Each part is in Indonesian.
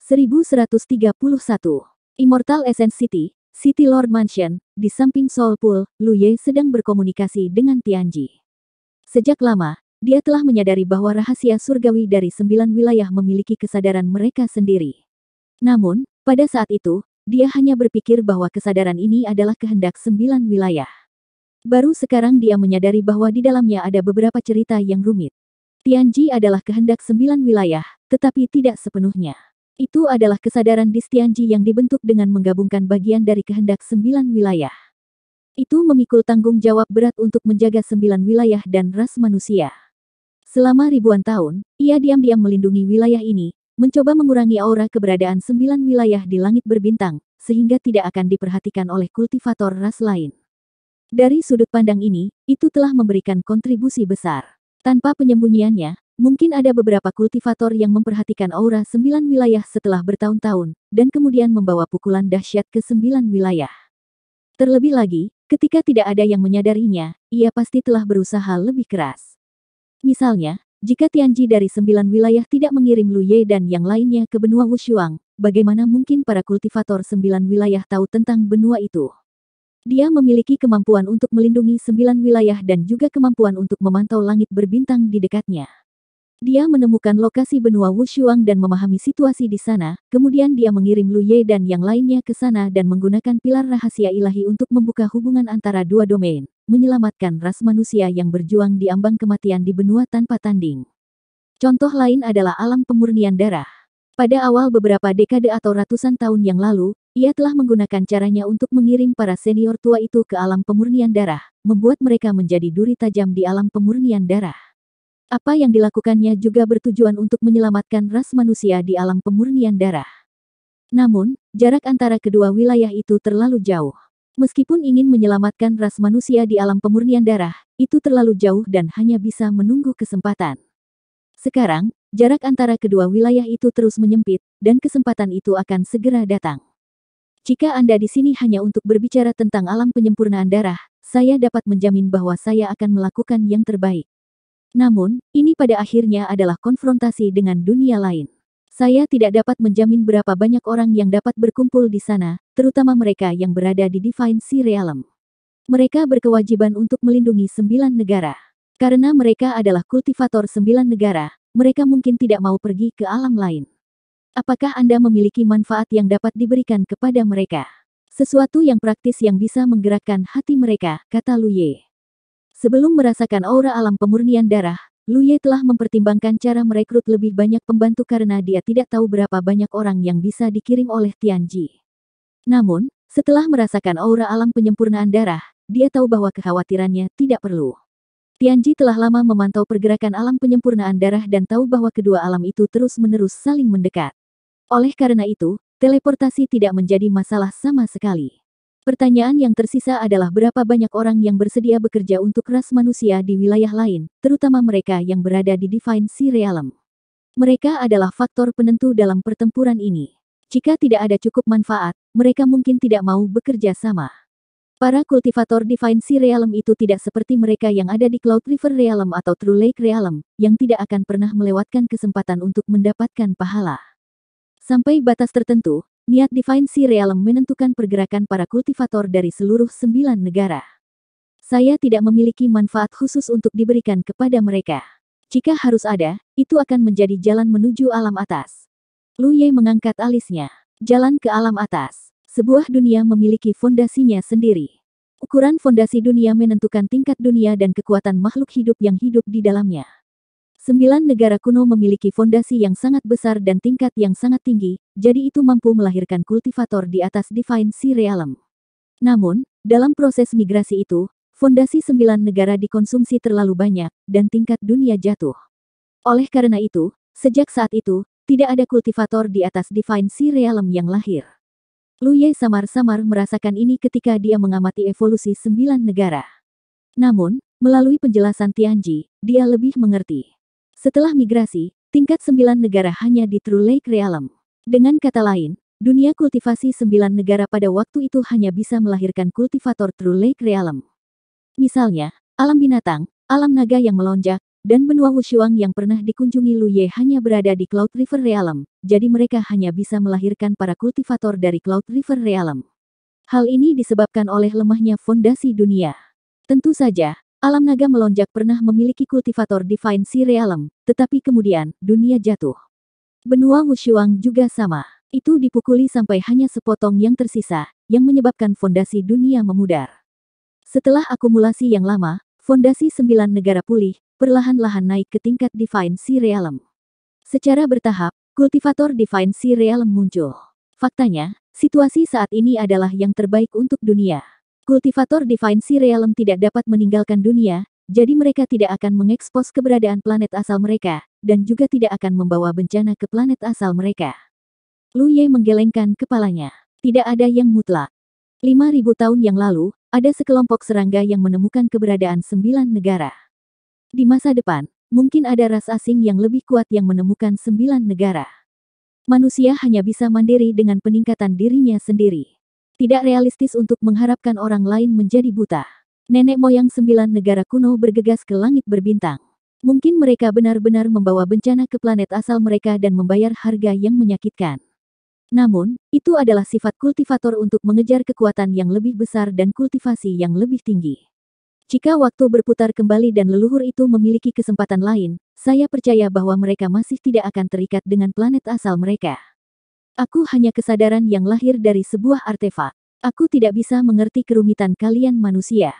1131. Immortal Essence City, City Lord Mansion, di samping Soul Pool, Lu Ye sedang berkomunikasi dengan Tianji. Sejak lama, dia telah menyadari bahwa rahasia surgawi dari 9 wilayah memiliki kesadaran mereka sendiri. Namun, pada saat itu, dia hanya berpikir bahwa kesadaran ini adalah kehendak 9 wilayah. Baru sekarang dia menyadari bahwa di dalamnya ada beberapa cerita yang rumit. Tianji adalah kehendak 9 wilayah, tetapi tidak sepenuhnya. Itu adalah kesadaran di Tianji yang dibentuk dengan menggabungkan bagian dari kehendak 9 wilayah. Itu memikul tanggung jawab berat untuk menjaga 9 wilayah dan ras manusia. Selama ribuan tahun, ia diam-diam melindungi wilayah ini, mencoba mengurangi aura keberadaan 9 wilayah di langit berbintang, sehingga tidak akan diperhatikan oleh kultivator ras lain. Dari sudut pandang ini, itu telah memberikan kontribusi besar. Tanpa penyembunyiannya, mungkin ada beberapa kultivator yang memperhatikan aura 9 wilayah setelah bertahun-tahun, dan kemudian membawa pukulan dahsyat ke 9 wilayah. Terlebih lagi, ketika tidak ada yang menyadarinya, ia pasti telah berusaha lebih keras. Misalnya, jika Tianji dari 9 wilayah tidak mengirim Lu Ye dan yang lainnya ke benua Wushuang, bagaimana mungkin para kultivator 9 wilayah tahu tentang benua itu? Dia memiliki kemampuan untuk melindungi 9 wilayah dan juga kemampuan untuk memantau langit berbintang di dekatnya. Dia menemukan lokasi benua Wushuang dan memahami situasi di sana, kemudian dia mengirim Lu Ye dan yang lainnya ke sana dan menggunakan pilar rahasia ilahi untuk membuka hubungan antara dua domain, menyelamatkan ras manusia yang berjuang di ambang kematian di benua tanpa tanding. Contoh lain adalah alam pemurnian darah. Pada awal beberapa dekade atau ratusan tahun yang lalu, ia telah menggunakan caranya untuk mengirim para senior tua itu ke alam pemurnian darah, membuat mereka menjadi duri tajam di alam pemurnian darah. Apa yang dilakukannya juga bertujuan untuk menyelamatkan ras manusia di alam pemurnian darah. Namun, jarak antara kedua wilayah itu terlalu jauh. Meskipun ingin menyelamatkan ras manusia di alam pemurnian darah, itu terlalu jauh dan hanya bisa menunggu kesempatan. Sekarang, jarak antara kedua wilayah itu terus menyempit, dan kesempatan itu akan segera datang. Jika Anda di sini hanya untuk berbicara tentang alam penyempurnaan darah, saya dapat menjamin bahwa saya akan melakukan yang terbaik. Namun, ini pada akhirnya adalah konfrontasi dengan dunia lain. Saya tidak dapat menjamin berapa banyak orang yang dapat berkumpul di sana, terutama mereka yang berada di Divine Sea Realm. Mereka berkewajiban untuk melindungi 9 negara. Karena mereka adalah kultivator 9 negara, mereka mungkin tidak mau pergi ke alam lain. Apakah Anda memiliki manfaat yang dapat diberikan kepada mereka? Sesuatu yang praktis yang bisa menggerakkan hati mereka, kata Lu Ye. Sebelum merasakan aura alam pemurnian darah, Lu Ye telah mempertimbangkan cara merekrut lebih banyak pembantu karena dia tidak tahu berapa banyak orang yang bisa dikirim oleh Tianji. Namun, setelah merasakan aura alam penyempurnaan darah, dia tahu bahwa kekhawatirannya tidak perlu. Tianji telah lama memantau pergerakan alam penyempurnaan darah dan tahu bahwa kedua alam itu terus-menerus saling mendekat. Oleh karena itu, teleportasi tidak menjadi masalah sama sekali. Pertanyaan yang tersisa adalah berapa banyak orang yang bersedia bekerja untuk ras manusia di wilayah lain, terutama mereka yang berada di Divine Sea Realm. Mereka adalah faktor penentu dalam pertempuran ini. Jika tidak ada cukup manfaat, mereka mungkin tidak mau bekerja sama. Para kultivator Divine Sea Realm itu tidak seperti mereka yang ada di Cloud River Realm atau True Lake Realm, yang tidak akan pernah melewatkan kesempatan untuk mendapatkan pahala. Sampai batas tertentu, niat Divine Sea Realm menentukan pergerakan para kultivator dari seluruh 9 negara. Saya tidak memiliki manfaat khusus untuk diberikan kepada mereka. Jika harus ada, itu akan menjadi jalan menuju alam atas. Lu Ye mengangkat alisnya. Jalan ke alam atas. Sebuah dunia memiliki fondasinya sendiri. Ukuran fondasi dunia menentukan tingkat dunia dan kekuatan makhluk hidup yang hidup di dalamnya. 9 negara kuno memiliki fondasi yang sangat besar dan tingkat yang sangat tinggi, jadi itu mampu melahirkan kultivator di atas Divine Sea Realm. Namun, dalam proses migrasi itu, fondasi 9 negara dikonsumsi terlalu banyak, dan tingkat dunia jatuh. Oleh karena itu, sejak saat itu, tidak ada kultivator di atas Divine Sea Realm yang lahir. Lu Ye samar-samar merasakan ini ketika dia mengamati evolusi 9 negara. Namun, melalui penjelasan Tianji, dia lebih mengerti. Setelah migrasi, tingkat 9 negara hanya di True Lake Realm. Dengan kata lain, dunia kultivasi 9 negara pada waktu itu hanya bisa melahirkan kultivator True Lake Realm. Misalnya, alam binatang, alam naga yang melonjak, dan benua Wushuang yang pernah dikunjungi Lu Ye hanya berada di Cloud River Realm, jadi mereka hanya bisa melahirkan para kultivator dari Cloud River Realm. Hal ini disebabkan oleh lemahnya fondasi dunia. Tentu saja, alam naga melonjak pernah memiliki kultivator Divine Sea Realm, tetapi kemudian, dunia jatuh. Benua Wushuang juga sama. Itu dipukuli sampai hanya sepotong yang tersisa, yang menyebabkan fondasi dunia memudar. Setelah akumulasi yang lama, fondasi 9 negara pulih, perlahan-lahan naik ke tingkat Divine Sea Realm. Secara bertahap, kultivator Divine Sea Realm muncul. Faktanya, situasi saat ini adalah yang terbaik untuk dunia. Kultivator Divine Sea Realm tidak dapat meninggalkan dunia, jadi mereka tidak akan mengekspos keberadaan planet asal mereka, dan juga tidak akan membawa bencana ke planet asal mereka. Lu Ye menggelengkan kepalanya. Tidak ada yang mutlak. 5.000 tahun yang lalu, ada sekelompok serangga yang menemukan keberadaan 9 negara. Di masa depan, mungkin ada ras asing yang lebih kuat yang menemukan 9 negara. Manusia hanya bisa mandiri dengan peningkatan dirinya sendiri. Tidak realistis untuk mengharapkan orang lain menjadi buta. Nenek moyang 9 negara kuno bergegas ke langit berbintang. Mungkin mereka benar-benar membawa bencana ke planet asal mereka dan membayar harga yang menyakitkan. Namun, itu adalah sifat kultivator untuk mengejar kekuatan yang lebih besar dan kultivasi yang lebih tinggi. Jika waktu berputar kembali dan leluhur itu memiliki kesempatan lain, saya percaya bahwa mereka masih tidak akan terikat dengan planet asal mereka. Aku hanya kesadaran yang lahir dari sebuah artefak. Aku tidak bisa mengerti kerumitan kalian manusia.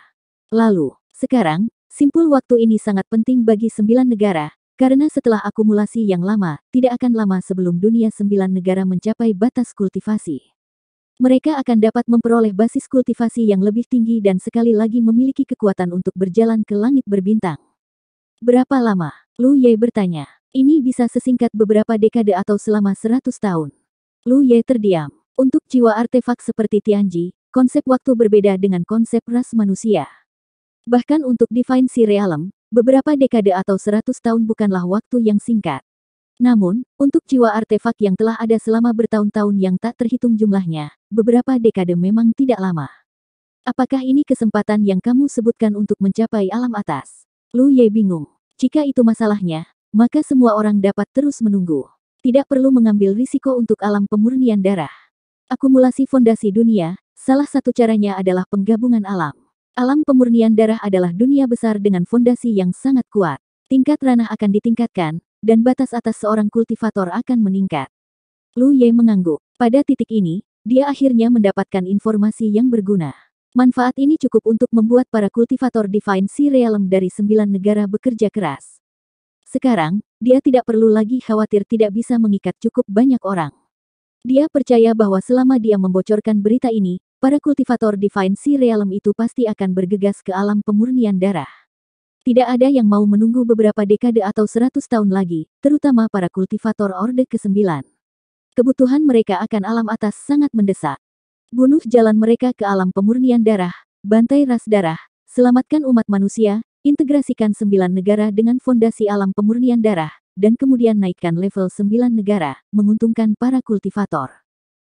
Lalu, sekarang, simpul waktu ini sangat penting bagi 9 negara, karena setelah akumulasi yang lama, tidak akan lama sebelum dunia 9 negara mencapai batas kultivasi. Mereka akan dapat memperoleh basis kultivasi yang lebih tinggi dan sekali lagi memiliki kekuatan untuk berjalan ke langit berbintang. Berapa lama? Lu Ye bertanya. Ini bisa sesingkat beberapa dekade atau selama 100 tahun. Lu Ye terdiam. Untuk jiwa artefak seperti Tianji, konsep waktu berbeda dengan konsep ras manusia. Bahkan untuk Divine Sea Realm, beberapa dekade atau 100 tahun bukanlah waktu yang singkat. Namun, untuk jiwa artefak yang telah ada selama bertahun-tahun yang tak terhitung jumlahnya, beberapa dekade memang tidak lama. Apakah ini kesempatan yang kamu sebutkan untuk mencapai alam atas? Lu Ye bingung. Jika itu masalahnya, maka semua orang dapat terus menunggu. Tidak perlu mengambil risiko untuk alam pemurnian darah. Akumulasi fondasi dunia, salah satu caranya adalah penggabungan alam. Alam pemurnian darah adalah dunia besar dengan fondasi yang sangat kuat. Tingkat ranah akan ditingkatkan, dan batas atas seorang kultivator akan meningkat. Lu Ye mengangguk. Pada titik ini, dia akhirnya mendapatkan informasi yang berguna. Manfaat ini cukup untuk membuat para kultivator Divine Sea Realm dari 9 negara bekerja keras. Sekarang, dia tidak perlu lagi khawatir tidak bisa mengikat cukup banyak orang. Dia percaya bahwa selama dia membocorkan berita ini, para kultivator Divine Sea Realm itu pasti akan bergegas ke alam pemurnian darah. Tidak ada yang mau menunggu beberapa dekade atau 100 tahun lagi, terutama para kultivator Orde ke-9. Kebutuhan mereka akan alam atas sangat mendesak. Bunuh jalan mereka ke alam pemurnian darah, bantai ras darah, selamatkan umat manusia, integrasikan 9 negara dengan fondasi alam pemurnian darah, dan kemudian naikkan level 9 negara, menguntungkan para kultivator.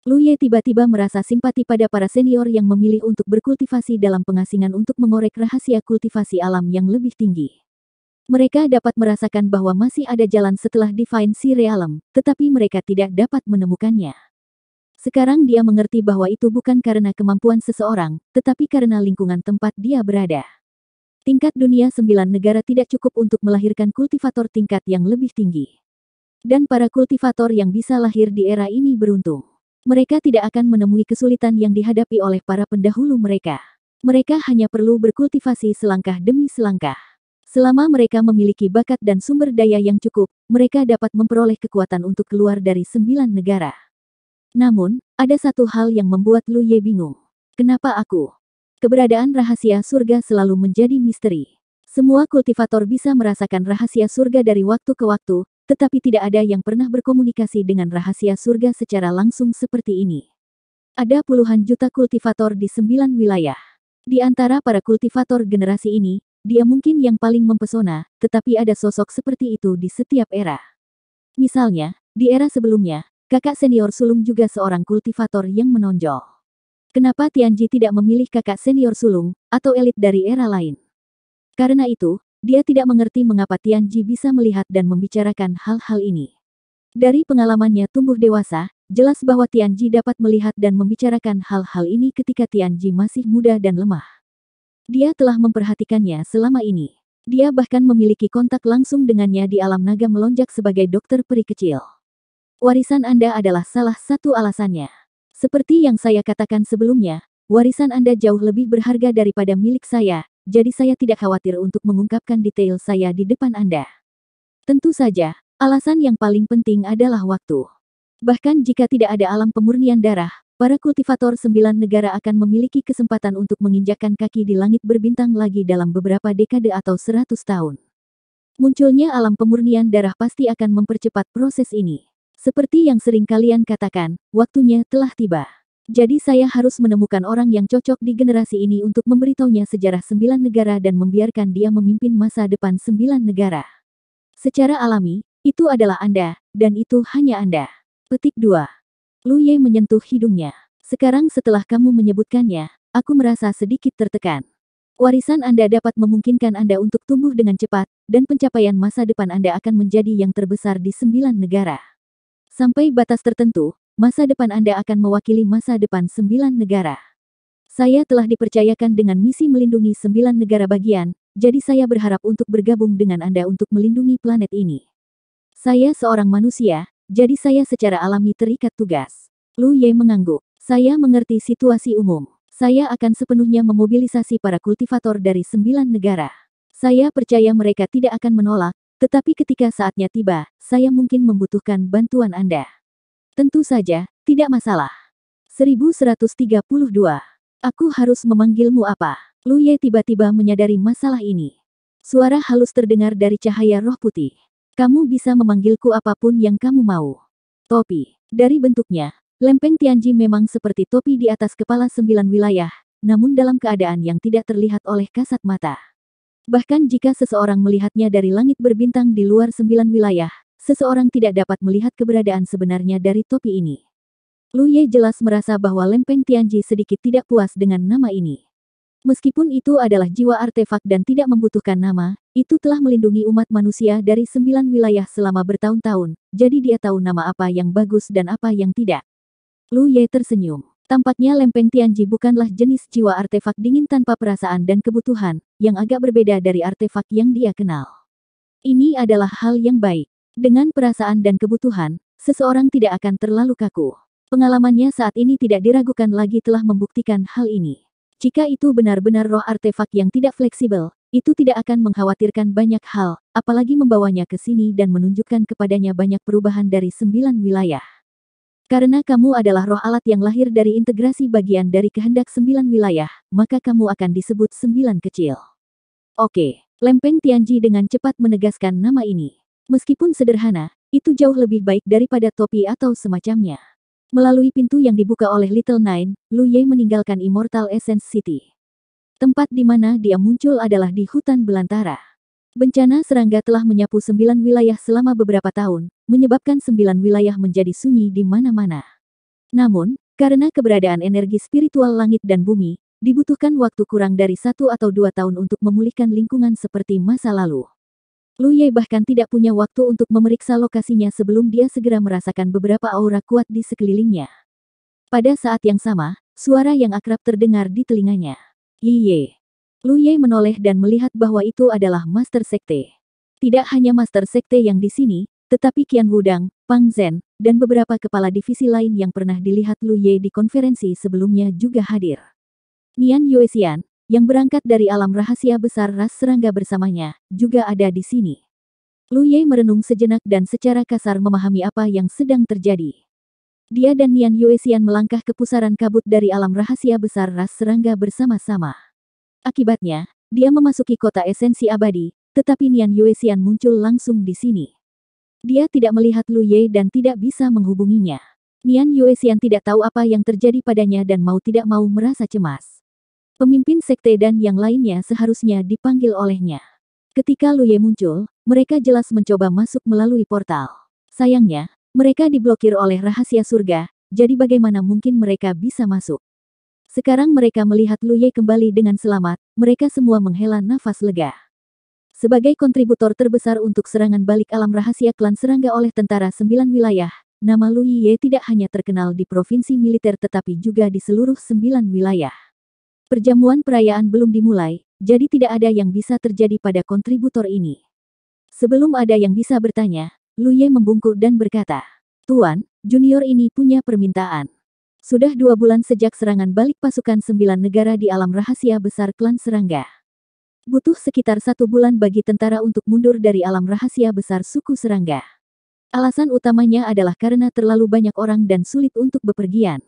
Lu Ye tiba-tiba merasa simpati pada para senior yang memilih untuk berkultivasi dalam pengasingan untuk mengorek rahasia kultivasi alam yang lebih tinggi. Mereka dapat merasakan bahwa masih ada jalan setelah Divine Sea Realm, tetapi mereka tidak dapat menemukannya. Sekarang dia mengerti bahwa itu bukan karena kemampuan seseorang, tetapi karena lingkungan tempat dia berada. Tingkat dunia 9 negara tidak cukup untuk melahirkan kultivator tingkat yang lebih tinggi. Dan para kultivator yang bisa lahir di era ini beruntung. Mereka tidak akan menemui kesulitan yang dihadapi oleh para pendahulu mereka. Mereka hanya perlu berkultivasi selangkah demi selangkah. Selama mereka memiliki bakat dan sumber daya yang cukup, mereka dapat memperoleh kekuatan untuk keluar dari 9 negara. Namun, ada satu hal yang membuat Lu Ye bingung. Kenapa aku? Keberadaan rahasia surga selalu menjadi misteri. Semua kultivator bisa merasakan rahasia surga dari waktu ke waktu, tetapi tidak ada yang pernah berkomunikasi dengan rahasia surga secara langsung seperti ini. Ada puluhan juta kultivator di 9 wilayah. Di antara para kultivator generasi ini, dia mungkin yang paling mempesona, tetapi ada sosok seperti itu di setiap era. Misalnya, di era sebelumnya, kakak senior sulung juga seorang kultivator yang menonjol. Kenapa Tianji tidak memilih kakak senior sulung, atau elit dari era lain? Karena itu, dia tidak mengerti mengapa Tianji bisa melihat dan membicarakan hal-hal ini. Dari pengalamannya tumbuh dewasa, jelas bahwa Tianji dapat melihat dan membicarakan hal-hal ini ketika Tianji masih muda dan lemah. Dia telah memperhatikannya selama ini. Dia bahkan memiliki kontak langsung dengannya di alam naga melonjak sebagai dokter peri kecil. Warisan Anda adalah salah satu alasannya. Seperti yang saya katakan sebelumnya, warisan Anda jauh lebih berharga daripada milik saya, jadi saya tidak khawatir untuk mengungkapkan detail saya di depan Anda. Tentu saja, alasan yang paling penting adalah waktu. Bahkan jika tidak ada alam pemurnian darah, para kultivator 9 negara akan memiliki kesempatan untuk menginjakkan kaki di langit berbintang lagi dalam beberapa dekade atau 100 tahun. Munculnya alam pemurnian darah pasti akan mempercepat proses ini. Seperti yang sering kalian katakan, waktunya telah tiba. Jadi saya harus menemukan orang yang cocok di generasi ini untuk memberitahunya sejarah 9 negara dan membiarkan dia memimpin masa depan 9 negara. Secara alami, itu adalah Anda, dan itu hanya Anda. Petik 2. Lu Ye menyentuh hidungnya. Sekarang setelah kamu menyebutkannya, aku merasa sedikit tertekan. Warisan Anda dapat memungkinkan Anda untuk tumbuh dengan cepat, dan pencapaian masa depan Anda akan menjadi yang terbesar di 9 negara. Sampai batas tertentu, masa depan Anda akan mewakili masa depan 9 negara. Saya telah dipercayakan dengan misi melindungi 9 negara bagian, jadi saya berharap untuk bergabung dengan Anda untuk melindungi planet ini. Saya seorang manusia, jadi saya secara alami terikat tugas. Lu Ye mengangguk. Saya mengerti situasi umum. Saya akan sepenuhnya memobilisasi para kultivator dari 9 negara. Saya percaya mereka tidak akan menolak, tetapi ketika saatnya tiba, saya mungkin membutuhkan bantuan Anda. Tentu saja, tidak masalah. 1132. Aku harus memanggilmu apa? Lu Ye tiba-tiba menyadari masalah ini. Suara halus terdengar dari cahaya roh putih. Kamu bisa memanggilku apapun yang kamu mau. Topi. Dari bentuknya, lempeng Tianji memang seperti topi di atas kepala 9 wilayah, namun dalam keadaan yang tidak terlihat oleh kasat mata. Bahkan jika seseorang melihatnya dari langit berbintang di luar 9 wilayah, seseorang tidak dapat melihat keberadaan sebenarnya dari topi ini. Lu Ye jelas merasa bahwa lempeng Tianji sedikit tidak puas dengan nama ini. Meskipun itu adalah jiwa artefak dan tidak membutuhkan nama, itu telah melindungi umat manusia dari 9 wilayah selama bertahun-tahun, jadi dia tahu nama apa yang bagus dan apa yang tidak. Lu Ye tersenyum. Tampaknya lempeng Tianji bukanlah jenis jiwa artefak dingin tanpa perasaan dan kebutuhan, yang agak berbeda dari artefak yang dia kenal. Ini adalah hal yang baik. Dengan perasaan dan kebutuhan, seseorang tidak akan terlalu kaku. Pengalamannya saat ini tidak diragukan lagi telah membuktikan hal ini. Jika itu benar-benar roh artefak yang tidak fleksibel, itu tidak akan mengkhawatirkan banyak hal, apalagi membawanya ke sini dan menunjukkan kepadanya banyak perubahan dari 9 wilayah. Karena kamu adalah roh alat yang lahir dari integrasi bagian dari kehendak 9 wilayah, maka kamu akan disebut 9 kecil. Oke, lempeng Tianji dengan cepat menegaskan nama ini. Meskipun sederhana, itu jauh lebih baik daripada topi atau semacamnya. Melalui pintu yang dibuka oleh Little Nine, Lu Ye meninggalkan Immortal Essence City. Tempat di mana dia muncul adalah di hutan belantara. Bencana serangga telah menyapu 9 wilayah selama beberapa tahun, menyebabkan 9 wilayah menjadi sunyi di mana-mana. Namun, karena keberadaan energi spiritual langit dan bumi, dibutuhkan waktu kurang dari 1 atau 2 tahun untuk memulihkan lingkungan seperti masa lalu. Lu Ye bahkan tidak punya waktu untuk memeriksa lokasinya sebelum dia segera merasakan beberapa aura kuat di sekelilingnya. Pada saat yang sama, suara yang akrab terdengar di telinganya. Ye. Lu Ye menoleh dan melihat bahwa itu adalah Master Sekte. Tidak hanya Master Sekte yang di sini, tetapi Qian Wudang, Pang Zhen, dan beberapa kepala divisi lain yang pernah dilihat Lu Ye di konferensi sebelumnya juga hadir. Nian Yuexian, yang berangkat dari alam rahasia besar ras serangga bersamanya, juga ada di sini. Lu Ye merenung sejenak dan secara kasar memahami apa yang sedang terjadi. Dia dan Nian Yuexian melangkah ke pusaran kabut dari alam rahasia besar ras serangga bersama-sama. Akibatnya, dia memasuki kota esensi abadi, tetapi Nian Yuexian muncul langsung di sini. Dia tidak melihat Lu Ye dan tidak bisa menghubunginya. Nian Yuexian tidak tahu apa yang terjadi padanya dan mau tidak mau merasa cemas. Pemimpin sekte dan yang lainnya seharusnya dipanggil olehnya. Ketika Lu Ye muncul, mereka jelas mencoba masuk melalui portal. Sayangnya, mereka diblokir oleh rahasia surga, jadi bagaimana mungkin mereka bisa masuk? Sekarang mereka melihat Lu Ye kembali dengan selamat, mereka semua menghela nafas lega. Sebagai kontributor terbesar untuk serangan balik alam rahasia klan serangga oleh tentara 9 wilayah, nama Lu Yiye tidak hanya terkenal di provinsi militer tetapi juga di seluruh 9 wilayah. Perjamuan perayaan belum dimulai, jadi tidak ada yang bisa terjadi pada kontributor ini. Sebelum ada yang bisa bertanya, Lu Yiye membungkuk dan berkata, "Tuan, junior ini punya permintaan. Sudah 2 bulan sejak serangan balik pasukan 9 negara di alam rahasia besar klan serangga. Butuh sekitar 1 bulan bagi tentara untuk mundur dari alam rahasia besar suku serangga. Alasan utamanya adalah karena terlalu banyak orang dan sulit untuk bepergian.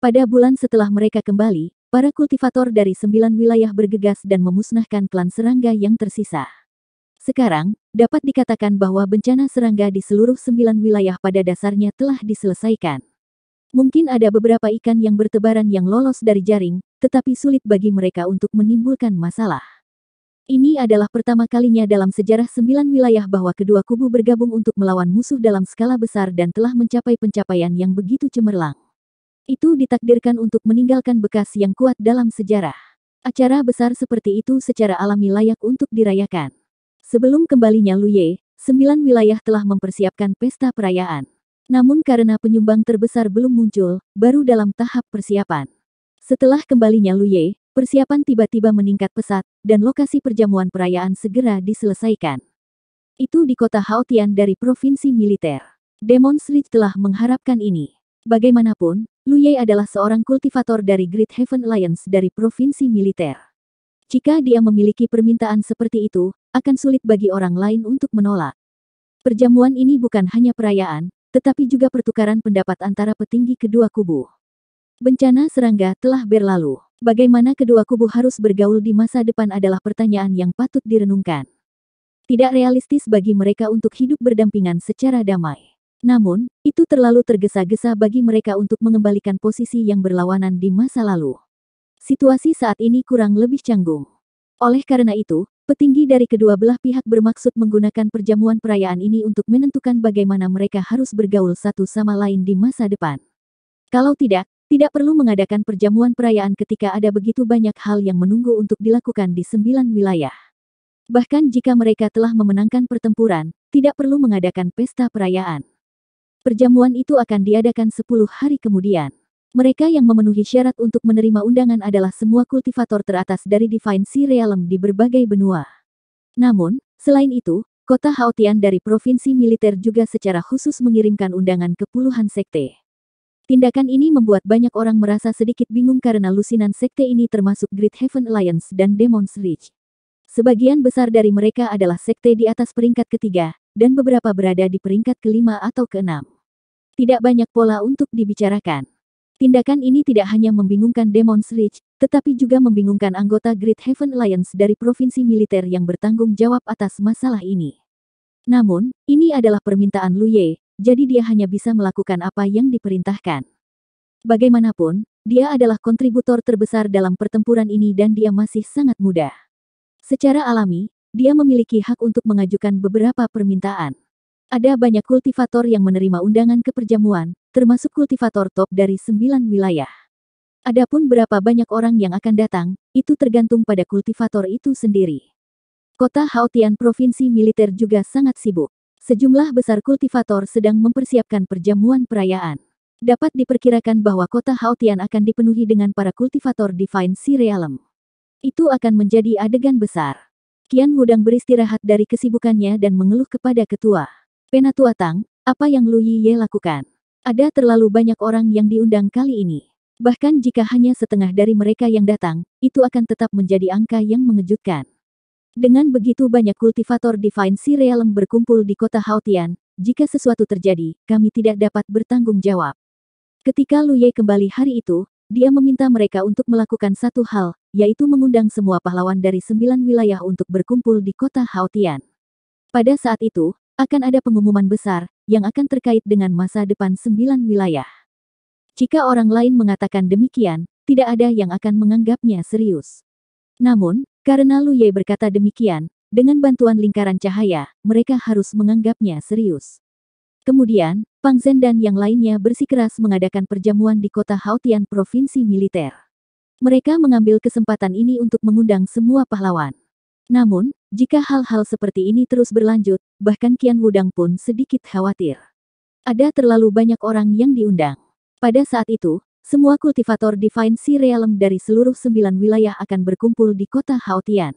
Pada bulan setelah mereka kembali, para kultivator dari 9 wilayah bergegas dan memusnahkan klan serangga yang tersisa. Sekarang, dapat dikatakan bahwa bencana serangga di seluruh 9 wilayah pada dasarnya telah diselesaikan. Mungkin ada beberapa ikan yang bertebaran yang lolos dari jaring, tetapi sulit bagi mereka untuk menimbulkan masalah. Ini adalah pertama kalinya dalam sejarah 9 wilayah bahwa kedua kubu bergabung untuk melawan musuh dalam skala besar dan telah mencapai pencapaian yang begitu cemerlang. Itu ditakdirkan untuk meninggalkan bekas yang kuat dalam sejarah. Acara besar seperti itu secara alami layak untuk dirayakan. Sebelum kembalinya Lu Yiye, 9 wilayah telah mempersiapkan pesta perayaan. Namun karena penyumbang terbesar belum muncul, baru dalam tahap persiapan. Setelah kembalinya Lu Yiye, persiapan tiba-tiba meningkat pesat, dan lokasi perjamuan perayaan segera diselesaikan. Itu di kota Haotian dari provinsi militer. Demon Ridge telah mengharapkan ini. Bagaimanapun, Lu Yiye adalah seorang kultivator dari Great Heaven Alliance dari provinsi militer. Jika dia memiliki permintaan seperti itu, akan sulit bagi orang lain untuk menolak. Perjamuan ini bukan hanya perayaan, tetapi juga pertukaran pendapat antara petinggi kedua kubu. Bencana serangga telah berlalu. Bagaimana kedua kubu harus bergaul di masa depan adalah pertanyaan yang patut direnungkan. Tidak realistis bagi mereka untuk hidup berdampingan secara damai. Namun, itu terlalu tergesa-gesa bagi mereka untuk mengembalikan posisi yang berlawanan di masa lalu. Situasi saat ini kurang lebih canggung. Oleh karena itu, petinggi dari kedua belah pihak bermaksud menggunakan perjamuan perayaan ini untuk menentukan bagaimana mereka harus bergaul satu sama lain di masa depan. Kalau tidak perlu mengadakan perjamuan perayaan ketika ada begitu banyak hal yang menunggu untuk dilakukan di 9 wilayah. Bahkan jika mereka telah memenangkan pertempuran, tidak perlu mengadakan pesta perayaan. Perjamuan itu akan diadakan 10 hari kemudian. Mereka yang memenuhi syarat untuk menerima undangan adalah semua kultivator teratas dari Divine Sea Realm di berbagai benua. Namun, selain itu, kota Haotian dari provinsi militer juga secara khusus mengirimkan undangan ke puluhan sekte. Tindakan ini membuat banyak orang merasa sedikit bingung karena lusinan sekte ini termasuk Great Heaven Alliance dan Demon's Ridge. Sebagian besar dari mereka adalah sekte di atas peringkat ketiga, dan beberapa berada di peringkat kelima atau keenam. Tidak banyak pola untuk dibicarakan. Tindakan ini tidak hanya membingungkan Demon's Ridge, tetapi juga membingungkan anggota Great Heaven Alliance dari provinsi militer yang bertanggung jawab atas masalah ini. Namun, ini adalah permintaan Lu Yiye, jadi dia hanya bisa melakukan apa yang diperintahkan. Bagaimanapun, dia adalah kontributor terbesar dalam pertempuran ini dan dia masih sangat muda. Secara alami, dia memiliki hak untuk mengajukan beberapa permintaan. Ada banyak kultivator yang menerima undangan ke perjamuan, termasuk kultivator top dari 9 wilayah. Adapun berapa banyak orang yang akan datang, itu tergantung pada kultivator itu sendiri. Kota Haotian provinsi militer juga sangat sibuk. Sejumlah besar kultivator sedang mempersiapkan perjamuan perayaan. Dapat diperkirakan bahwa kota Haotian akan dipenuhi dengan para kultivator Divine Sea Realm. Itu akan menjadi adegan besar. Qian Wudang beristirahat dari kesibukannya dan mengeluh kepada ketua. Penatua Tang, apa yang Lu Yiye lakukan? Ada terlalu banyak orang yang diundang kali ini. Bahkan jika hanya setengah dari mereka yang datang, itu akan tetap menjadi angka yang mengejutkan. Dengan begitu banyak kultivator Divine Sea Realm berkumpul di kota Haotian, jika sesuatu terjadi, kami tidak dapat bertanggung jawab. Ketika Lu Yiye kembali hari itu, dia meminta mereka untuk melakukan satu hal, yaitu mengundang semua pahlawan dari 9 wilayah untuk berkumpul di kota Haotian. Pada saat itu, akan ada pengumuman besar, yang akan terkait dengan masa depan 9 wilayah. Jika orang lain mengatakan demikian, tidak ada yang akan menganggapnya serius. Namun, karena Lu Yiye berkata demikian, dengan bantuan lingkaran cahaya, mereka harus menganggapnya serius. Kemudian, Pang Zhen dan yang lainnya bersikeras mengadakan perjamuan di kota Haotian provinsi militer. Mereka mengambil kesempatan ini untuk mengundang semua pahlawan. Namun, Jika hal-hal seperti ini terus berlanjut, bahkan Qian Wudang pun sedikit khawatir. Ada terlalu banyak orang yang diundang. Pada saat itu, semua kultivator Divine Sea Realm dari seluruh 9 wilayah akan berkumpul di kota Haotian.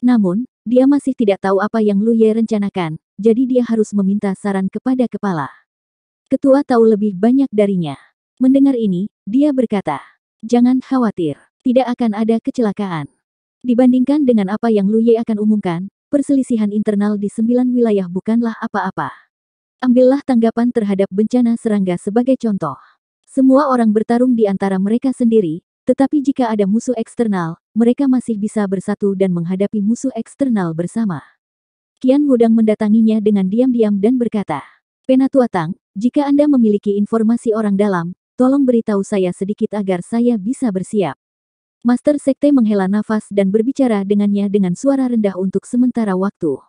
Namun, dia masih tidak tahu apa yang Lu Ye rencanakan, jadi dia harus meminta saran kepada kepala ketua tahu lebih banyak darinya. Mendengar ini, dia berkata, "Jangan khawatir, tidak akan ada kecelakaan. Dibandingkan dengan apa yang Lu Ye akan umumkan, perselisihan internal di 9 wilayah bukanlah apa-apa. Ambillah tanggapan terhadap bencana serangga sebagai contoh. Semua orang bertarung di antara mereka sendiri, tetapi jika ada musuh eksternal, mereka masih bisa bersatu dan menghadapi musuh eksternal bersama." Qian Wudang mendatanginya dengan diam-diam dan berkata, "Penatua Tang, jika Anda memiliki informasi orang dalam, tolong beritahu saya sedikit agar saya bisa bersiap." Master Sekte menghela nafas dan berbicara dengannya dengan suara rendah untuk sementara waktu.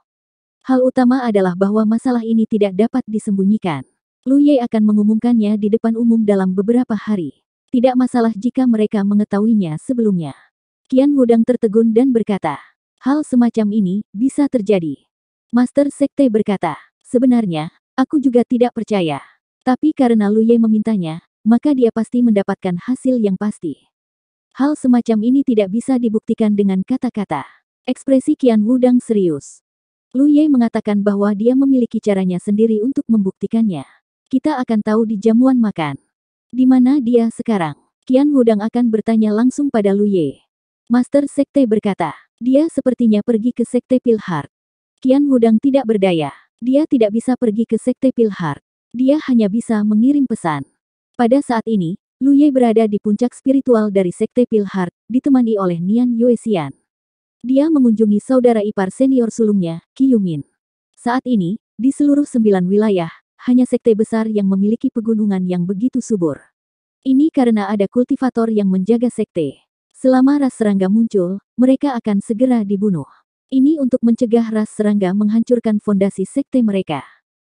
Hal utama adalah bahwa masalah ini tidak dapat disembunyikan. Lu Ye akan mengumumkannya di depan umum dalam beberapa hari. Tidak masalah jika mereka mengetahuinya sebelumnya. Qian Wudang tertegun dan berkata, "Hal semacam ini bisa terjadi." Master Sekte berkata, "Sebenarnya, aku juga tidak percaya. Tapi karena Lu Ye memintanya, maka dia pasti mendapatkan hasil yang pasti." Hal semacam ini tidak bisa dibuktikan dengan kata-kata. Ekspresi Qian Wudang serius. Lu Ye mengatakan bahwa dia memiliki caranya sendiri untuk membuktikannya. Kita akan tahu di jamuan makan. Di mana dia sekarang? Qian Wudang akan bertanya langsung pada Lu Ye. Master Sekte berkata, "Dia sepertinya pergi ke Sekte Pilhard." Qian Wudang tidak berdaya. Dia tidak bisa pergi ke Sekte Pilhard. Dia hanya bisa mengirim pesan. Pada saat ini, Lu Ye berada di puncak spiritual dari Sekte Pilhard, ditemani oleh Nian Yuexian. Dia mengunjungi saudara ipar senior sulungnya, Qi Yumin. Saat ini, di seluruh 9 wilayah, hanya sekte besar yang memiliki pegunungan yang begitu subur. Ini karena ada kultivator yang menjaga sekte. Selama ras serangga muncul, mereka akan segera dibunuh. Ini untuk mencegah ras serangga menghancurkan fondasi sekte mereka.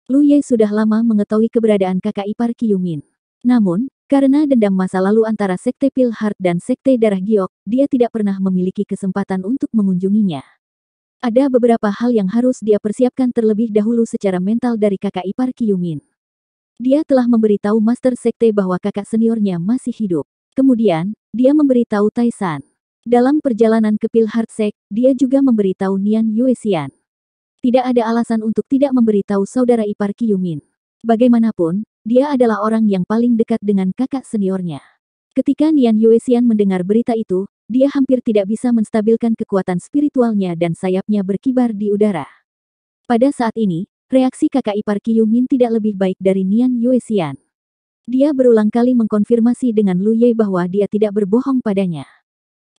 Lu Ye sudah lama mengetahui keberadaan kakak ipar Qi Yumin. Namun, karena dendam masa lalu antara Sekte Pilhard dan Sekte Darah Giok, dia tidak pernah memiliki kesempatan untuk mengunjunginya. Ada beberapa hal yang harus dia persiapkan terlebih dahulu secara mental dari kakak ipar Qi Yumin. Dia telah memberitahu Master Sekte bahwa kakak seniornya masih hidup. Kemudian, dia memberitahu Taisan. Dalam perjalanan ke Pilhard Sek, dia juga memberitahu Nian Yuexian. Tidak ada alasan untuk tidak memberitahu saudara ipar Qi Yumin. Bagaimanapun, dia adalah orang yang paling dekat dengan kakak seniornya. Ketika Nian Yuexian mendengar berita itu, dia hampir tidak bisa menstabilkan kekuatan spiritualnya dan sayapnya berkibar di udara. Pada saat ini, reaksi kakak ipar Qi Yumin tidak lebih baik dari Nian Yuexian. Dia berulang kali mengkonfirmasi dengan Lu Ye bahwa dia tidak berbohong padanya.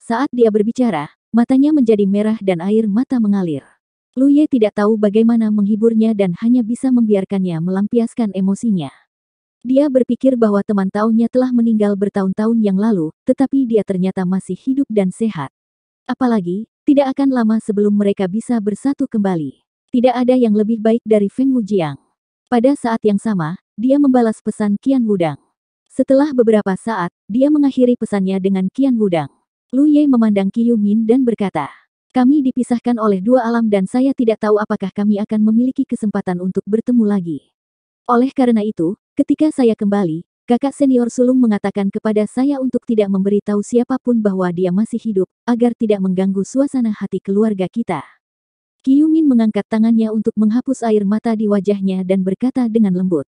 Saat dia berbicara, matanya menjadi merah dan air mata mengalir. Lu Ye tidak tahu bagaimana menghiburnya dan hanya bisa membiarkannya melampiaskan emosinya. Dia berpikir bahwa teman tahunnya telah meninggal bertahun-tahun yang lalu, tetapi dia ternyata masih hidup dan sehat. Apalagi, tidak akan lama sebelum mereka bisa bersatu kembali. Tidak ada yang lebih baik dari Feng Wujiang. Pada saat yang sama, dia membalas pesan Qian Wudang. Setelah beberapa saat, dia mengakhiri pesannya dengan Qian Wudang. Lu Ye memandang Qi Yumin dan berkata, "Kami dipisahkan oleh dua alam dan saya tidak tahu apakah kami akan memiliki kesempatan untuk bertemu lagi. Oleh karena itu, ketika saya kembali, kakak senior sulung mengatakan kepada saya untuk tidak memberitahu siapapun bahwa dia masih hidup, agar tidak mengganggu suasana hati keluarga kita." Qi Yumin mengangkat tangannya untuk menghapus air mata di wajahnya dan berkata dengan lembut,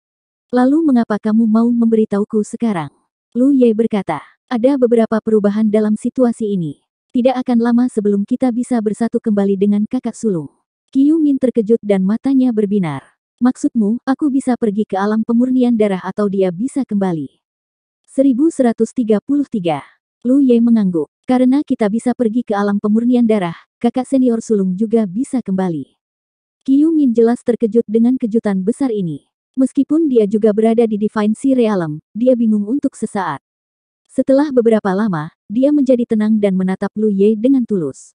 "Lalu mengapa kamu mau memberitahuku sekarang?" Lu Ye berkata, "Ada beberapa perubahan dalam situasi ini. Tidak akan lama sebelum kita bisa bersatu kembali dengan kakak sulung." Qi Yumin terkejut dan matanya berbinar. "Maksudmu, aku bisa pergi ke alam pemurnian darah atau dia bisa kembali?" 1133. Lu Ye mengangguk. "Karena kita bisa pergi ke alam pemurnian darah, kakak senior sulung juga bisa kembali." Qi Yumin jelas terkejut dengan kejutan besar ini. Meskipun dia juga berada di Divine Sea Realm, dia bingung untuk sesaat. Setelah beberapa lama, dia menjadi tenang dan menatap Lu Ye dengan tulus.